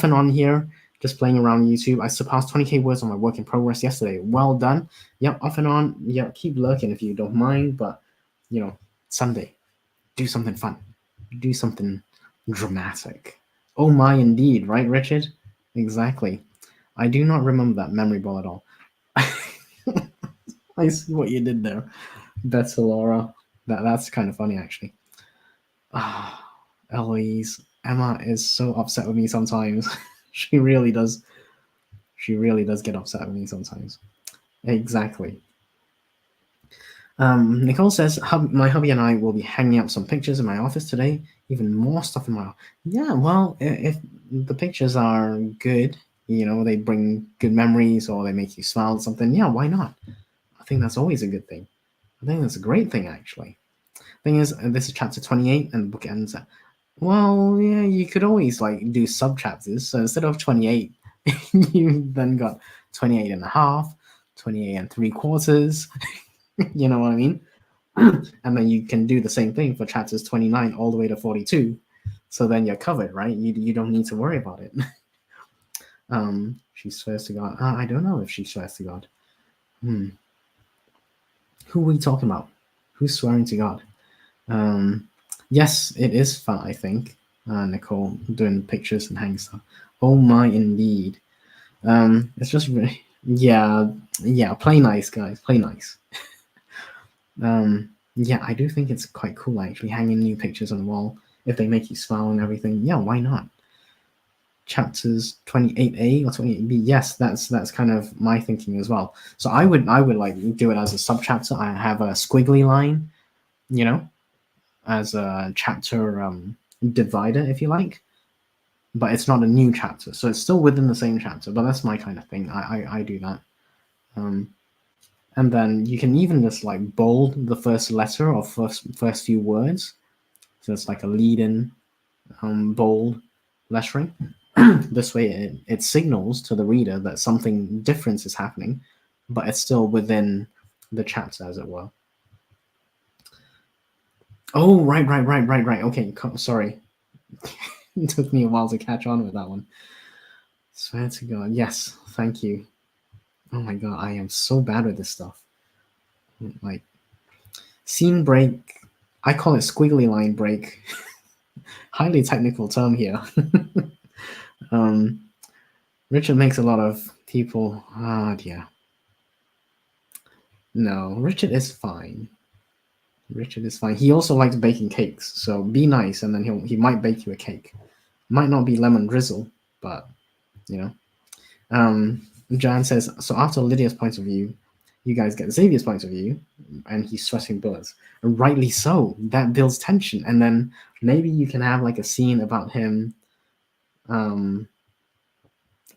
and on here, just playing around YouTube. I surpassed 20k words on my work in progress yesterday. Well done. Yep, off and on. Yeah, keep lurking if you don't mind, but Sunday, do something fun. Do something dramatic. Oh my, indeed, right, Richard? Exactly. I do not remember that memory ball at all. I see what you did there. Better Laura. That's kind of funny, actually. Ah, Eloise. Emma is so upset with me sometimes. She really does. She really does get upset with me sometimes. Exactly. Nicole says, my hubby and I will be hanging up some pictures in my office today. Even more stuff in my office. Yeah, well, if the pictures are good, they bring good memories or they make you smile or something, yeah, why not? I think that's always a good thing. I think that's a great thing, actually. Thing is, this is chapter 28 and the book ends at, well, yeah, you could always do sub chapters. So instead of 28, you then got 28 and a half, 28 and 3/4. You know what I mean? And then you can do the same thing for chapters 29 all the way to 42. So then you're covered, right? You don't need to worry about it. She swears to God. I don't know if she swears to God. Who are we talking about? Who's swearing to God? Yes, it is fun, I think. Nicole doing pictures and hang stuff. Oh my, indeed. It's just really, yeah. Play nice, guys. Play nice. Yeah, I do think it's quite cool actually hanging new pictures on the wall if they make you smile and everything. Yeah, why not? Chapters 28A or 28B. Yes, that's kind of my thinking as well. So I would do it as a sub chapter. I have a squiggly line, as a chapter divider, if you like. But it's not a new chapter, so it's still within the same chapter. But that's my kind of thing. I do that. And then you can even just bold the first letter or first few words. So it's like a lead-in bold lettering. This way it signals to the reader that something different is happening, but it's still within the chapter, as it were. Oh, right. Okay, sorry. It took me a while to catch on with that one. Swear to God. Yes, thank you. Oh my God, I am so bad with this stuff. Scene break. I call it squiggly line break. Highly technical term here. Richard makes a lot of people. Ah, dear. No, Richard is fine. Richard is fine. He also likes baking cakes, so be nice, and then he might bake you a cake. Might not be lemon drizzle, but you know. Jan says, so after Lydia's point of view, you guys get Xavier's point of view, and he's sweating bullets. And rightly so. That builds tension, and then maybe you can have like a scene about him.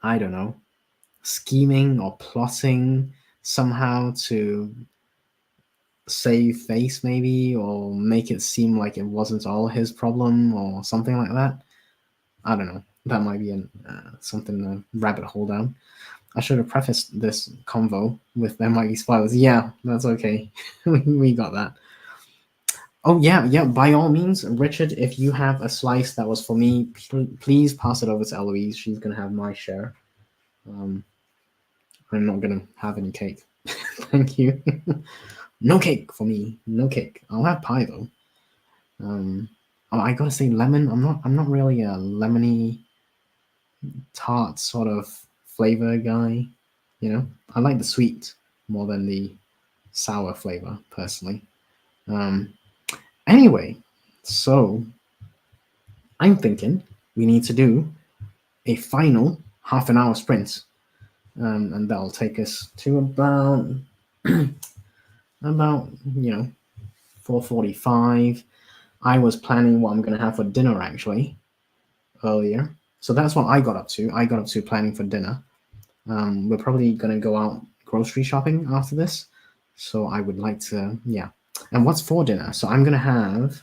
I don't know, scheming or plotting somehow to save face, maybe, or make it seem like it wasn't all his problem, or something like that. I don't know. That might be something to rabbit hole down. I should have prefaced this convo with there might be spoilers. Yeah, that's okay. We got that. Oh yeah, yeah. By all means, Richard, if you have a slice that was for me, please pass it over to Eloise. She's gonna have my share. I'm not gonna have any cake. Thank you. No cake for me. No cake. I'll have pie though. Oh, I gotta say lemon. I'm not really a lemony tart sort of flavor guy. You know, I like the sweet more than the sour flavor personally. Anyway, so I'm thinking we need to do a final half an hour sprint, and that'll take us to about 4:45. I was planning what I'm going to have for dinner actually earlier, so that's what I got up to. I got up to planning for dinner. We're probably going to go out grocery shopping after this, so I would like to, yeah. And what's for dinner? So I'm going to have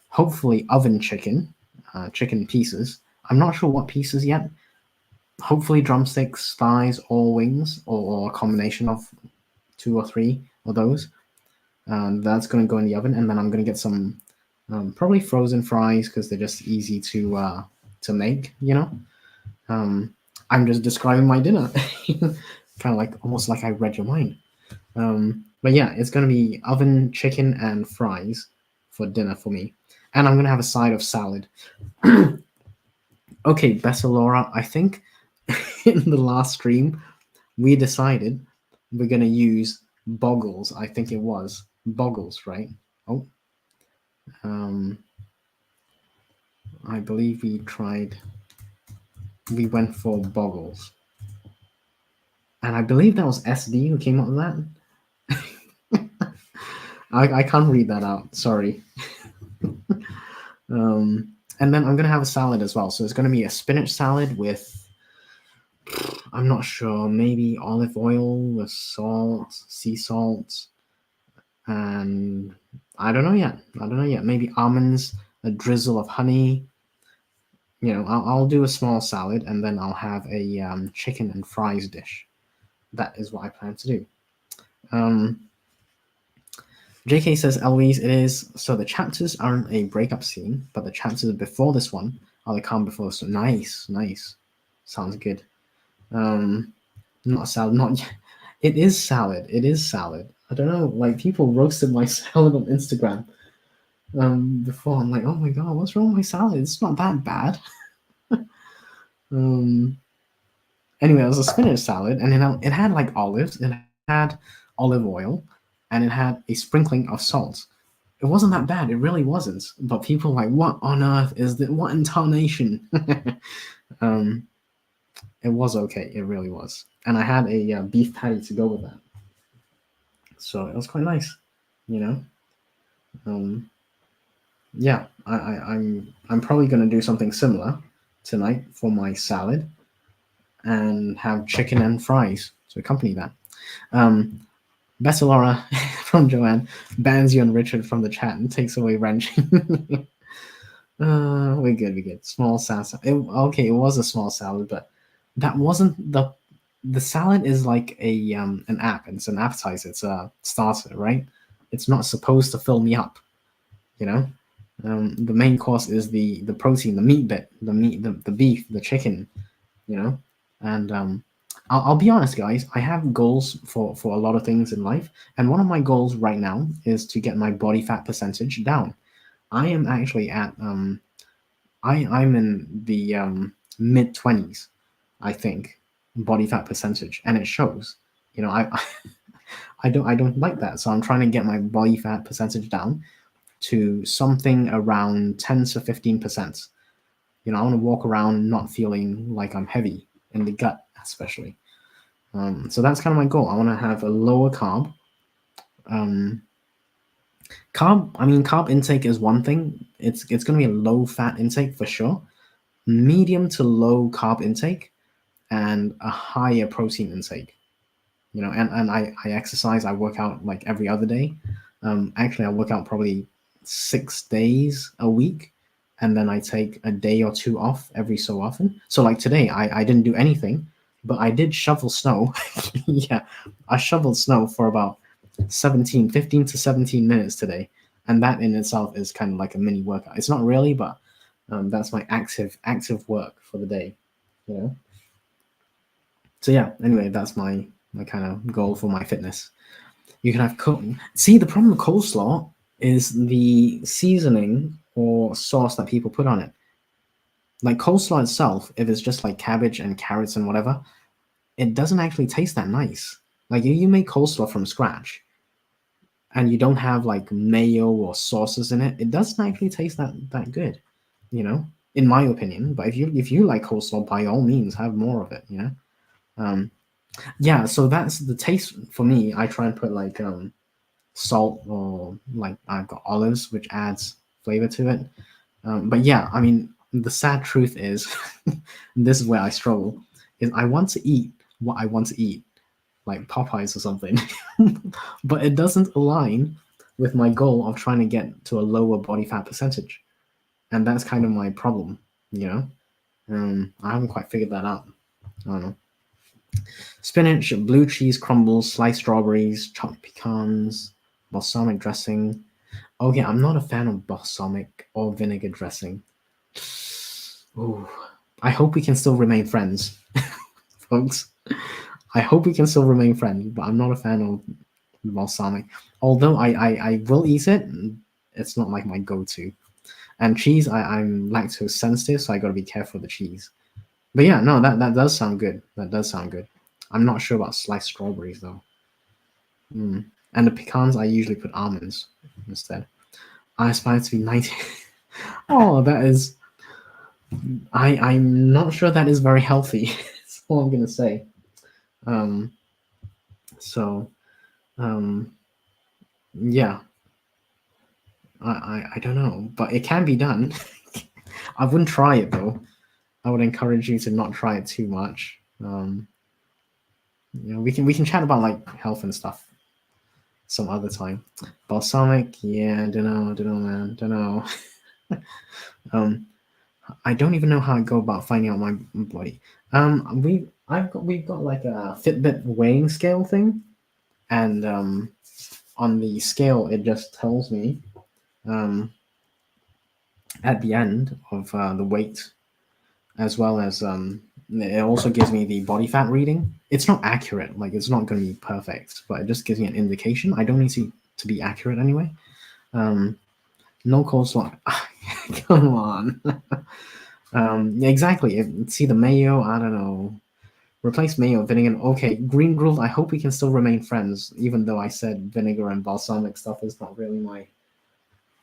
hopefully oven chicken, chicken pieces. I'm not sure what pieces yet. Hopefully drumsticks, thighs, or wings, or a combination of 2 or 3 of those. That's going to go in the oven, and then I'm going to get some probably frozen fries because they're just easy to make. You know, I'm just describing my dinner, kind of like almost like I read your mind. But yeah, it's going to be oven chicken and fries for dinner for me, and I'm going to have a side of salad. Okay, Bessa Laura, I think in the last stream we decided we're going to use boggles. I think it was boggles, right? Oh, I believe we went for boggles, and I believe that was SD who came up with that. I can't read that out, sorry. And then I'm gonna have a salad as well, so it's gonna be a spinach salad with, I'm not sure, maybe olive oil with salt, sea salt, and I don't know yet. Maybe almonds, a drizzle of honey. You know, I'll do a small salad, and then I'll have a chicken and fries dish. That is what I plan to do. JK says, Eloise, it is. So the chapters aren't a breakup scene, but the chapters before this one are the calm before. So nice. Sounds good. Not salad, not. It is salad. I don't know. Like people roasted my salad on Instagram before. I'm like, oh my god, what's wrong with my salad? It's not that bad. Anyway, it was a spinach salad, and it had like olives, it had olive oil, and it had a sprinkling of salt. It wasn't that bad. It really wasn't. But people were like, what on earth is that? What intonation? It was okay. It really was. And I had a beef patty to go with that. So it was quite nice, you know. Yeah, I'm probably gonna do something similar tonight for my salad, and have chicken and fries to accompany that. Bessalora from Joanne bans you and Richard from the chat and takes away wrenching. We're good. Small salad. Okay, it was a small salad, but that wasn't the salad is like a an app. It's an appetizer. It's a starter, right? It's not supposed to fill me up, you know. The main course is the protein, the meat bit, the beef, the chicken, you know. And I'll be honest, guys. I have goals for a lot of things in life, and one of my goals right now is to get my body fat percentage down. I am actually at I'm in the mid 20s, I think, body fat percentage, and it shows. I I don't like that, so I'm trying to get my body fat percentage down to something around 10 to 15%. I want to walk around not feeling like I'm heavy in the gut, especially. So that's kind of my goal. I want to have a lower carb. Um, carb intake is one thing. It's going to be a low fat intake for sure. Medium to low carb intake and a higher protein intake. And I exercise. I work out like every other day. Actually, I work out probably 6 days a week, and then I take a day or two off every so often. So like today, I didn't do anything, but I did shovel snow. Yeah, I shoveled snow for about 15 to 17 minutes today, and that in itself is kind of like a mini workout. It's not really, but that's my active work for the day. So yeah, anyway, that's my kind of goal for my fitness. You can have see, the problem with coleslaw is the seasoning or sauce that people put on it. Like coleslaw itself, if it's just like cabbage and carrots and whatever, it doesn't actually taste that nice. Like if you make coleslaw from scratch and you don't have like mayo or sauces in it, it doesn't actually taste that good, in my opinion. But if you like coleslaw, by all means have more of it, yeah, so that's the taste for me. I try and put like salt, or like I've got olives, which adds flavor to it. But yeah, the sad truth is, this is where I struggle, is I want to eat what I want to eat, like Popeyes or something, but it doesn't align with my goal of trying to get to a lower body fat percentage. And that's kind of my problem, I haven't quite figured that out. I don't know. Spinach, blue cheese crumbles, sliced strawberries, chopped pecans, balsamic dressing. Okay, I'm not a fan of balsamic or vinegar dressing. Ooh, I hope we can still remain friends, folks. I hope we can still remain friends, but I'm not a fan of balsamic. Although I will eat it, it's not like my go-to. And cheese, I'm lactose sensitive, so I got to be careful with the cheese. But yeah, no, that does sound good. That does sound good. I'm not sure about sliced strawberries though. And the pecans, I usually put almonds instead. I aspire to be 90. Oh, that is. I'm not sure that is very healthy. That's all I'm gonna say. Um. So, yeah. I don't know, but it can be done. I wouldn't try it though. I would encourage you to not try it too much. We can chat about like health and stuff some other time. Balsamic, yeah, don't know, man, don't know. I don't even know how I go about finding out my body. We've got like a Fitbit weighing scale thing, and on the scale it just tells me at the end of the weight, as well as it also gives me the body fat reading. It's not accurate, like it's not going to be perfect, but it just gives me an indication. I don't need to be accurate anyway. No coleslaw. Come on. Exactly. See the mayo. I don't know. Replace mayo, vinegar. Okay, green grilled. I hope we can still remain friends, even though I said vinegar and balsamic stuff is not really my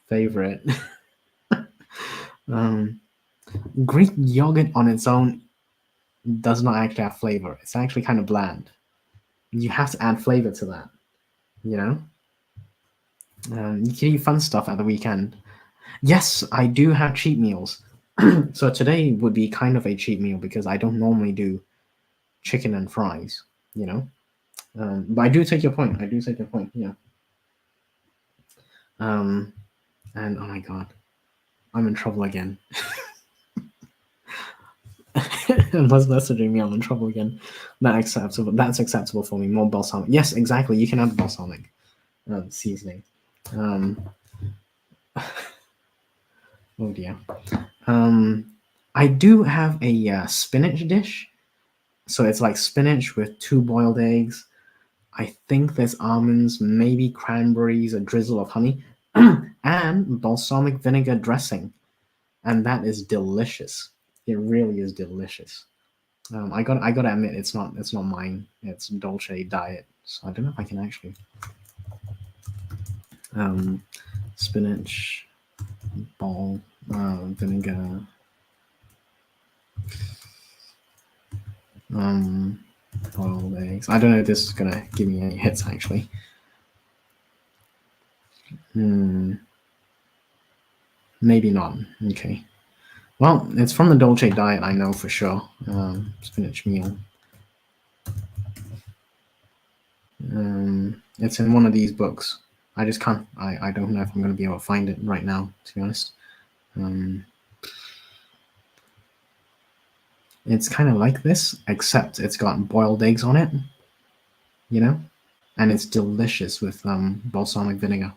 favorite. Greek yogurt on its own does not actually have flavor. It's actually kind of bland. You have to add flavor to that. You can eat fun stuff at the weekend. Yes, I do have cheat meals. So today would be kind of a cheat meal because I don't normally do chicken and fries, but I do take your point. Yeah. And oh my god, I'm in trouble again. Unless messaging me, I'm in trouble again. That's acceptable for me. More balsamic. Yes, exactly. You can add balsamic seasoning. Oh dear. I do have a spinach dish. So it's like spinach with 2 boiled eggs. I think there's almonds, maybe cranberries, a drizzle of honey, and balsamic vinegar dressing. And that is delicious. It really is delicious. I gotta admit it's not mine. It's Dolce Diet. So I don't know if I can actually spinach ball vinegar boiled eggs. I don't know if this is gonna give me any hits actually. Maybe not. Okay. Well, it's from the Dolce Diet, I know for sure. Spinach meal. It's in one of these books. I just can't. I don't know if I'm going to be able to find it right now, to be honest. It's kind of like this, except it's got boiled eggs on it, you know? And it's delicious with balsamic vinegar.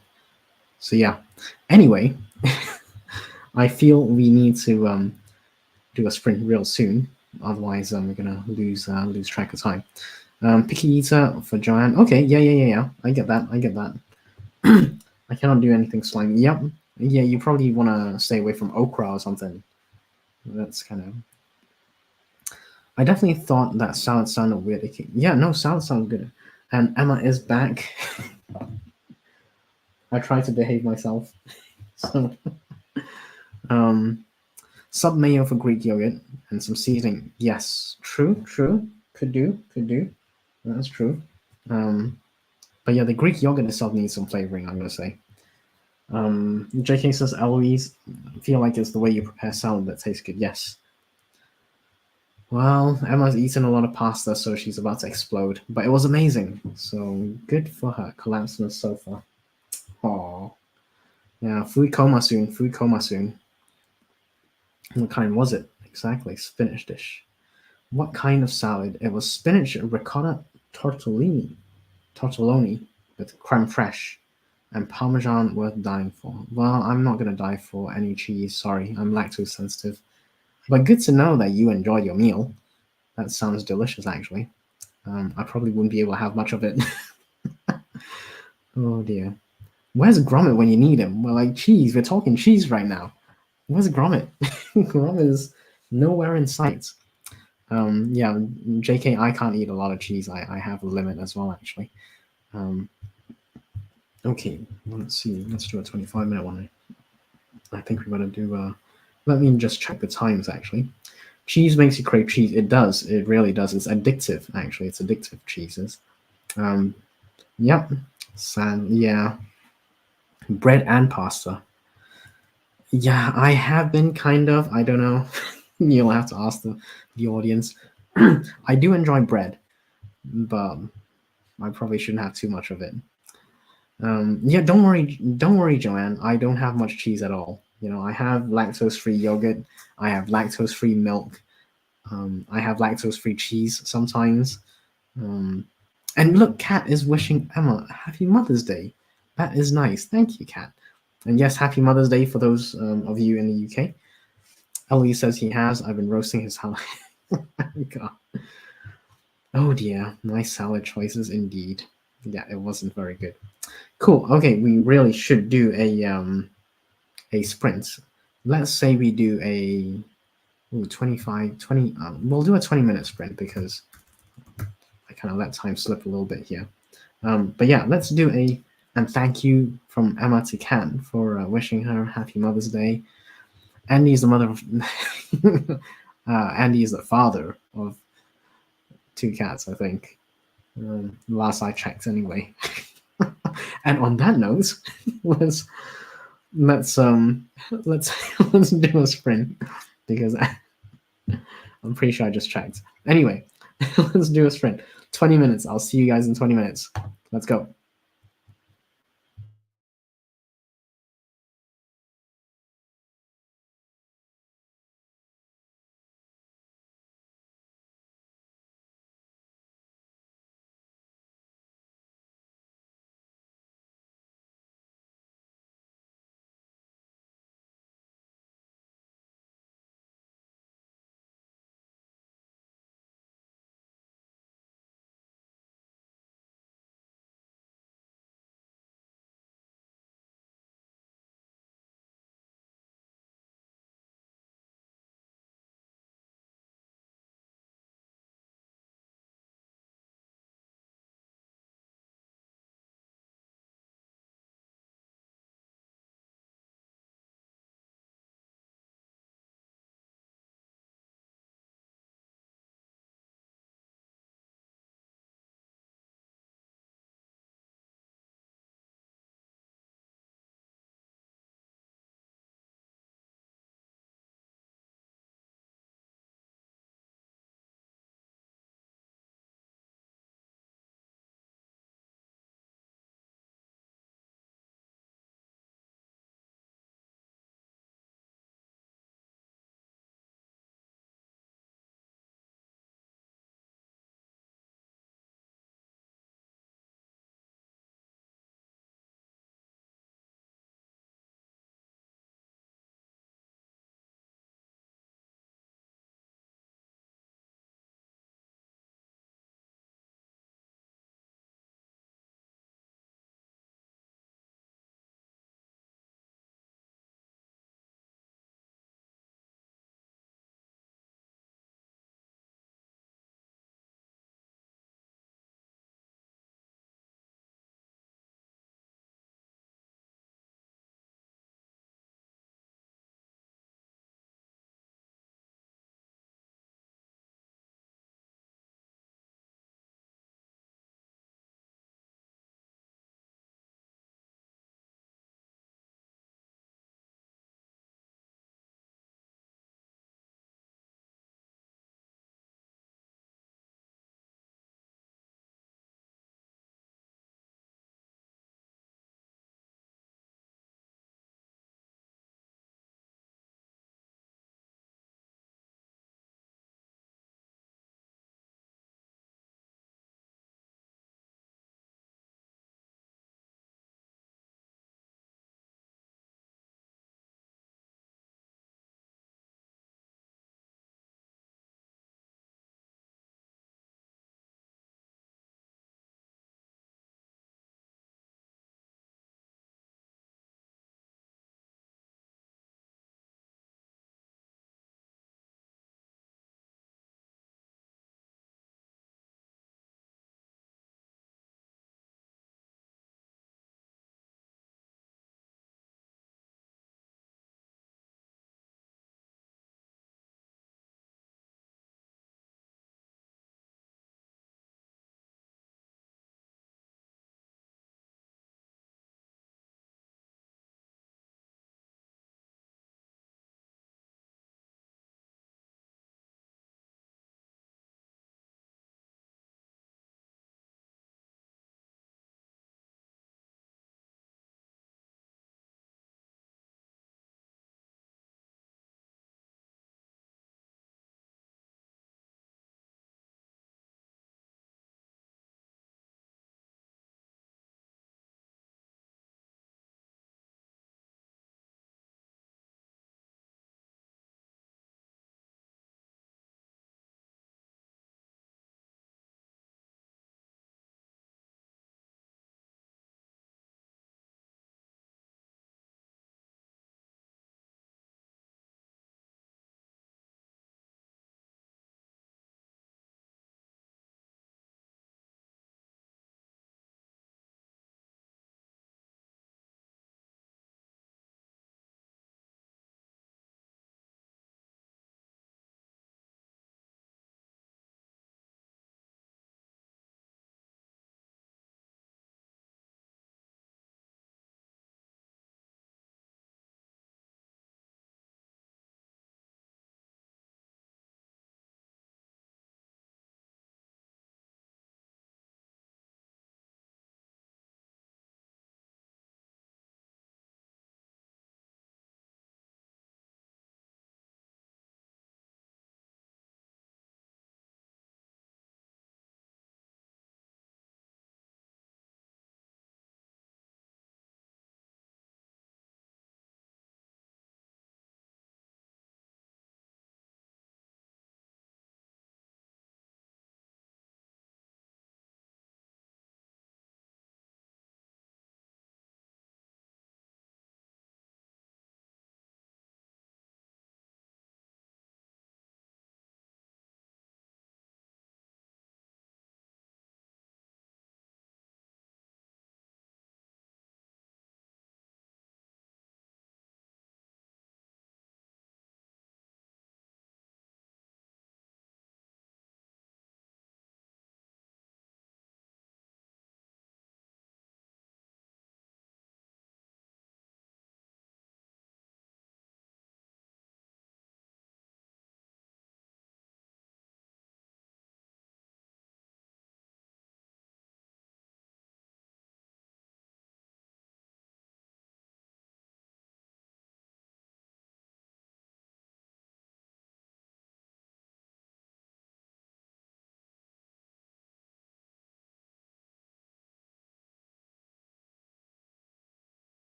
So, yeah. Anyway, I feel we need to do a sprint real soon. Otherwise, we're going to lose track of time. Picky eater for Joanne. Okay, yeah. I get that. I cannot do anything slimy. Yep. Yeah, you probably want to stay away from okra or something. That's kind of. I definitely thought that salad sounded weird. Yeah, no, salad sounds good. And Emma is back. I tried to behave myself. So, sub mayo for Greek yogurt and some seasoning. Yes, true. Could do. That's true. But yeah, the Greek yogurt itself needs some flavoring, I'm gonna say. JK says, Eloise, feel like it's the way you prepare salad that tastes good. Yes. Well, Emma's eaten a lot of pasta, so she's about to explode. But it was amazing. So good for her. Collapsed on the sofa. Aww. Yeah, food coma soon. What kind was it? Exactly. Spinach dish. What kind of salad? It was spinach ricotta tortelloni with creme fraiche and parmesan worth dying for. Well, I'm not gonna die for any cheese. Sorry, I'm lactose sensitive. But good to know that you enjoyed your meal. That sounds delicious, actually. I probably wouldn't be able to have much of it. Oh dear. Where's Gromit when you need him? Well, like cheese. We're talking cheese right now. Where's Gromit? Gromit is nowhere in sight. Yeah, JK, I can't eat a lot of cheese. I have a limit as well, actually. Okay, let's see. Let's do a 25-minute one. I think we're going to do. Let me just check the times, actually. Cheese makes you crave cheese. It does. It really does. It's addictive, actually. It's addictive, cheeses. Yep. Yeah. Bread and pasta. Yeah, I have been kind of. I don't know. You'll have to ask the audience. I do enjoy bread, but I probably shouldn't have too much of it. Yeah, don't worry, Joanne. I don't have much cheese at all. You know, I have lactose-free yogurt. I have lactose-free milk. I have lactose-free cheese sometimes. And look, Kat is wishing Emma happy Mother's Day. That is nice. Thank you, Kat. And yes, happy Mother's Day for those of you in the UK. Ellie says he has. I've been roasting his salad. God. Oh dear, nice salad choices indeed. Yeah, it wasn't very good. Cool. Okay, we really should do a sprint. Let's say we do a 25, 20. We'll do a 20-minute sprint because I kind of let time slip a little bit here. But yeah, let's do and thank you from Emma to Kat for wishing her happy Mother's Day. Andy is the mother of Andy is the father of 2 cats, I think. Last I checked, anyway. And on that note, let's let's let's do a sprint because I'm pretty sure I just checked. Anyway, let's do a sprint. 20 minutes. I'll see you guys in 20 minutes. Let's go.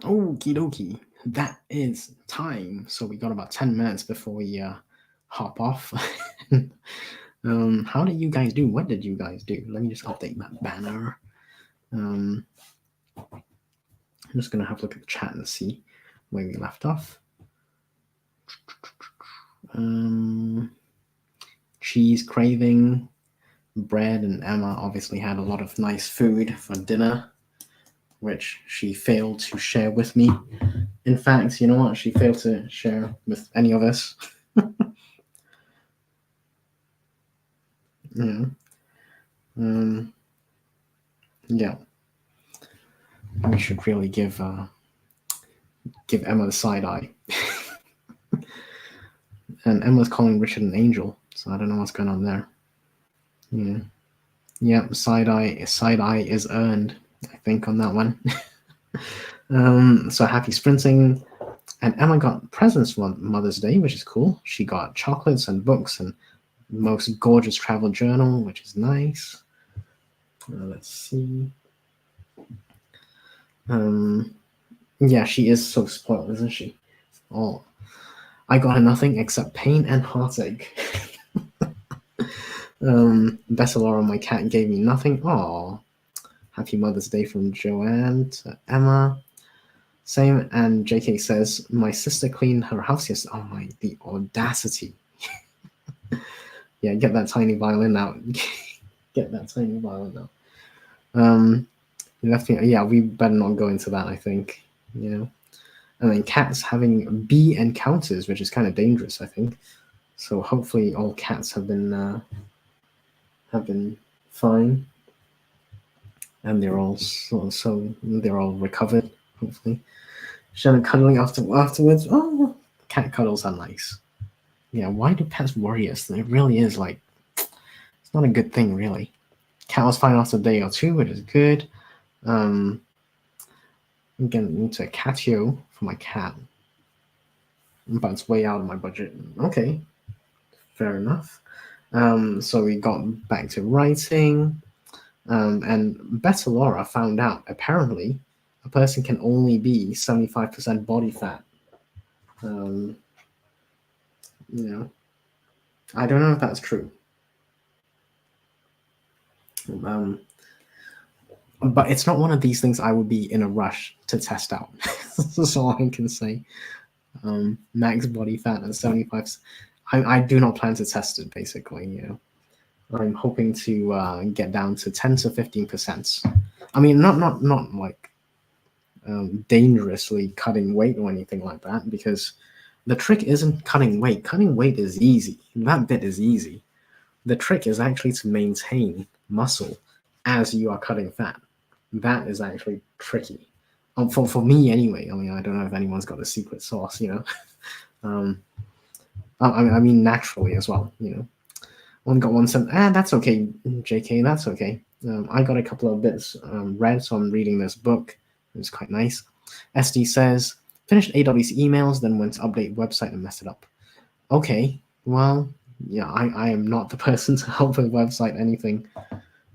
Okie dokie. That is time. So we got about 10 minutes before we hop off. How did you guys do? What did you guys do? Let me just update that banner. I'm just gonna have a look at the chat and see where we left off. Cheese craving, bread, and Emma obviously had a lot of nice food for dinner, which she failed to share with me. In fact, you know what? She failed to share with any of us. Yeah. Yeah. We should really give Emma the side eye. And Emma's calling Richard an angel, so I don't know what's going on there. Yeah. Yep, side eye is earned, I think, on that one. So happy sprinting. And Emma got presents for Mother's Day, which is cool. She got chocolates and books and the most gorgeous travel journal, which is nice. Let's see. Yeah, she is so spoiled, isn't she? Oh, I got her nothing except pain and heartache. Bessalora, my cat, gave me nothing. Oh, happy Mother's Day from Joanne to Emma. Same, and JK says, my sister cleaned her house yesterday. Oh my, the audacity. Yeah, get that tiny violin out. Get that tiny violin out. You left me, yeah, we better not go into that, I think. You know. And then cats having bee encounters, which is kind of dangerous, I think. So hopefully all cats have been fine, and they're all so they're all recovered. Hopefully, Shannon cuddling afterwards. Oh, cat cuddles are nice. Yeah, why do pets worry us? It really is like it's not a good thing, really. Cat was fine after a day or two, which is good. I'm getting into a catio for my cat, but it's way out of my budget. Okay, fair enough. So we got back to writing, and Better Laura found out apparently a person can only be 75% body fat. You know, I don't know if that's true. But it's not one of these things I would be in a rush to test out. That's all I can say. Max body fat at 75%. I do not plan to test it, basically. You know, I'm hoping to get down to 10 to 15%. I mean, not like dangerously cutting weight or anything like that, because the trick isn't cutting weight. Cutting weight is easy. That bit is easy. The trick is actually to maintain muscle as you are cutting fat. That is actually tricky. For me, anyway. I mean, I don't know if anyone's got the secret sauce, you know. I mean, naturally as well, you know. One got one said, that's okay, JK, that's okay. I got a couple of bits read, so I'm reading this book. It's quite nice. SD says, finished AWS emails, then went to update website and messed it up. Okay, well, yeah, I am not the person to help with website anything,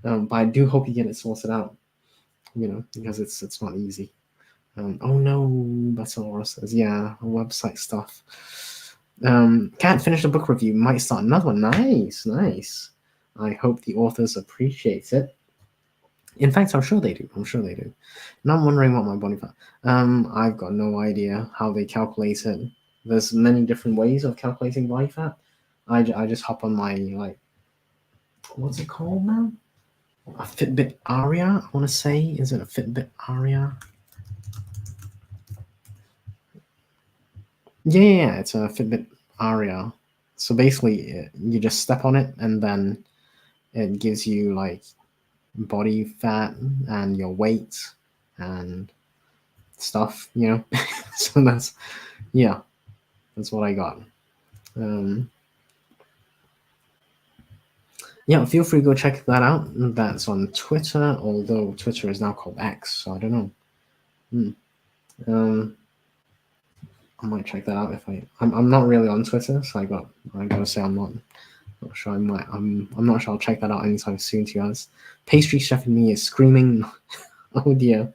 but I do hope you get it sorted out, you know, because it's not easy. Oh no, Batalora says, yeah, website stuff. Can't finish the book review, might start another one. Nice. I hope the authors appreciate it. In fact, I'm sure they do. And I'm wondering what my body fat. I've got no idea how they calculate it. There's many different ways of calculating body fat. I just hop on my, like, what's it called now? A Fitbit Aria, I want to say. Is it a Fitbit Aria? Yeah, it's a Fitbit Aria. So basically, you just step on it, and then it gives you, like, body fat and your weight and stuff, you know. So that's what I got. Yeah, feel free to go check that out. That's on Twitter, although Twitter is now called X, so I don't know. I might check that out if I'm not really on Twitter, so I gotta say I'm not sure. I'm not sure I'll check that out anytime soon, to be honest. Pastry chef in me is screaming. Oh dear.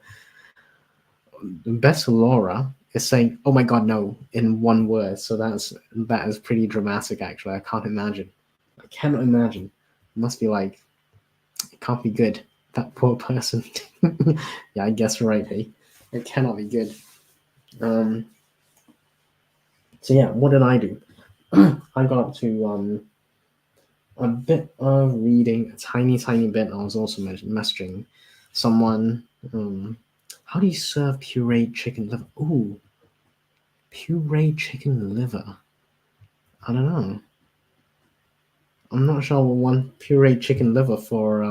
Best Laura is saying, "Oh my God, no!" in one word. So that is pretty dramatic. Actually, I can't imagine. I cannot imagine. It must be like it can't be good. That poor person. Yeah, I guess right. Hey, it cannot be good. So yeah, what did I do? I got up to a bit of reading, a tiny bit. I was also messaging someone. How do you serve pureed chicken liver? Ooh, pureed chicken liver. I don't know. I'm not sure I would want pureed chicken liver for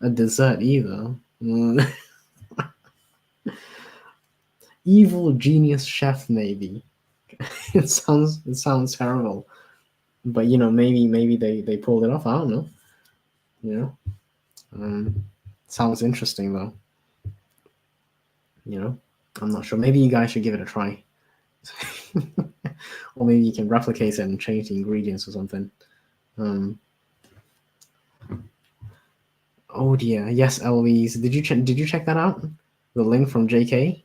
a dessert either. Evil genius chef, maybe. It sounds terrible, but maybe they pulled it off. I don't know. You know, sounds interesting though. I'm not sure. Maybe you guys should give it a try. Or maybe you can replicate it and change the ingredients or something. Oh dear, yes, Eloise. Did you check that out? The link from JK.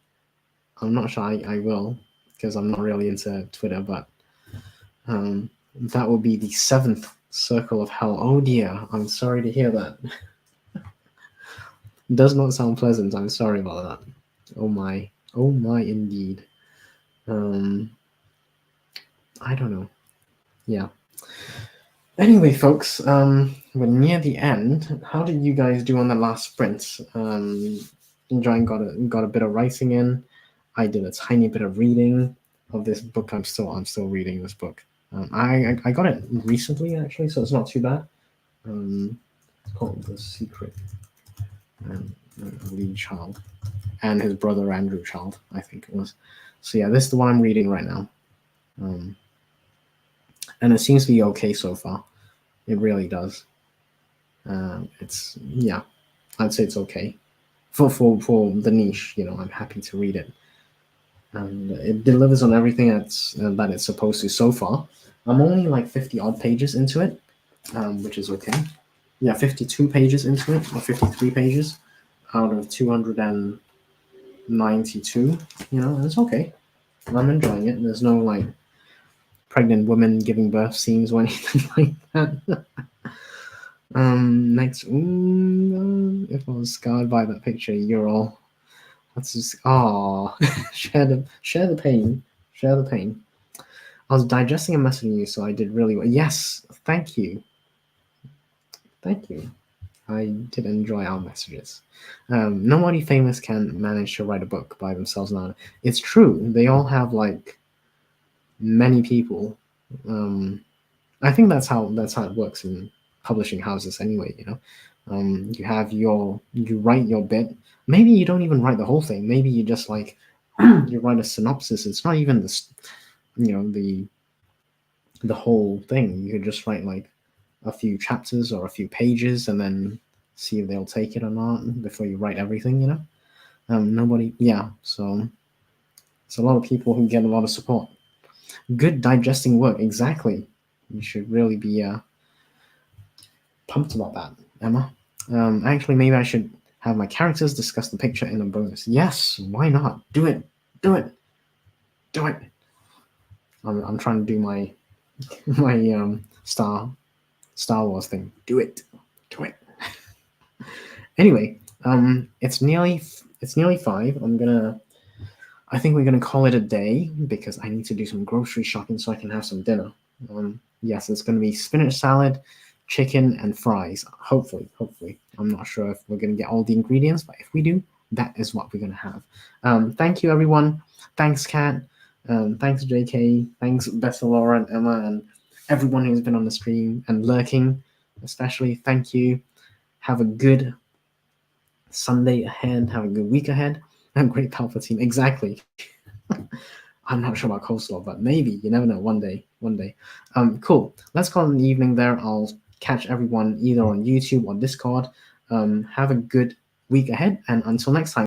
I'm not sure. I will, because I'm not really into Twitter, but that will be the seventh circle of hell. Oh dear, I'm sorry to hear that. Does not sound pleasant. I'm sorry about that. Oh my indeed. I don't know. Yeah. Anyway, folks, we're near the end. How did you guys do on the last sprint? Enjoying got a bit of writing in. I did a tiny bit of reading of this book. I'm still reading this book. I got it recently actually, so it's not too bad. It's called The Secret. Lee Child and his brother Andrew Child, I think it was. So yeah, this is the one I'm reading right now. And it seems to be okay so far. It really does. It's I'd say it's okay for the niche. I'm happy to read it, and it delivers on everything that it's supposed to so far. I'm only like 50 odd pages into it, which is okay. Yeah, 52 pages into it, or 53 pages out of 292. It's okay. I'm enjoying it. There's no like pregnant women giving birth scenes or anything like that. Next, if I was scarred by that picture, you're all. That's just share the pain, share the pain. I was digesting a message from you, so I did really well. Yes, thank you. I did enjoy our messages. Nobody famous can manage to write a book by themselves now. It's true. They all have like many people. I think that's how it works in publishing houses anyway. You write your bit. Maybe you don't even write the whole thing. Maybe you just like you write a synopsis. It's not even the whole thing. You could just write like a few chapters or a few pages and then see if they'll take it or not before you write everything. Nobody. Yeah. So it's a lot of people who get a lot of support. Good digesting work. Exactly. You should really be pumped about that, Emma. Actually, maybe I should have my characters discuss the picture in a bonus. Yes, why not? Do it. I'm trying to do my Star Wars thing. Do it. Anyway, it's nearly 5. I think we're gonna call it a day because I need to do some grocery shopping so I can have some dinner. Yes, it's gonna be spinach salad, chicken, and fries. Hopefully. I'm not sure if we're gonna get all the ingredients, but if we do, that is what we're gonna have. Thank you, everyone. Thanks, Kat. Thanks, JK. Thanks, Bessa, Laura, and Emma, and everyone who's been on the stream and lurking, especially. Thank you. Have a good Sunday ahead. Have a good week ahead. And great Palpatine. Exactly. I'm not sure about coleslaw, but maybe. You never know. One day. Cool. Let's call it an evening there. I'll catch everyone either on YouTube or Discord. Have a good week ahead, and until next time.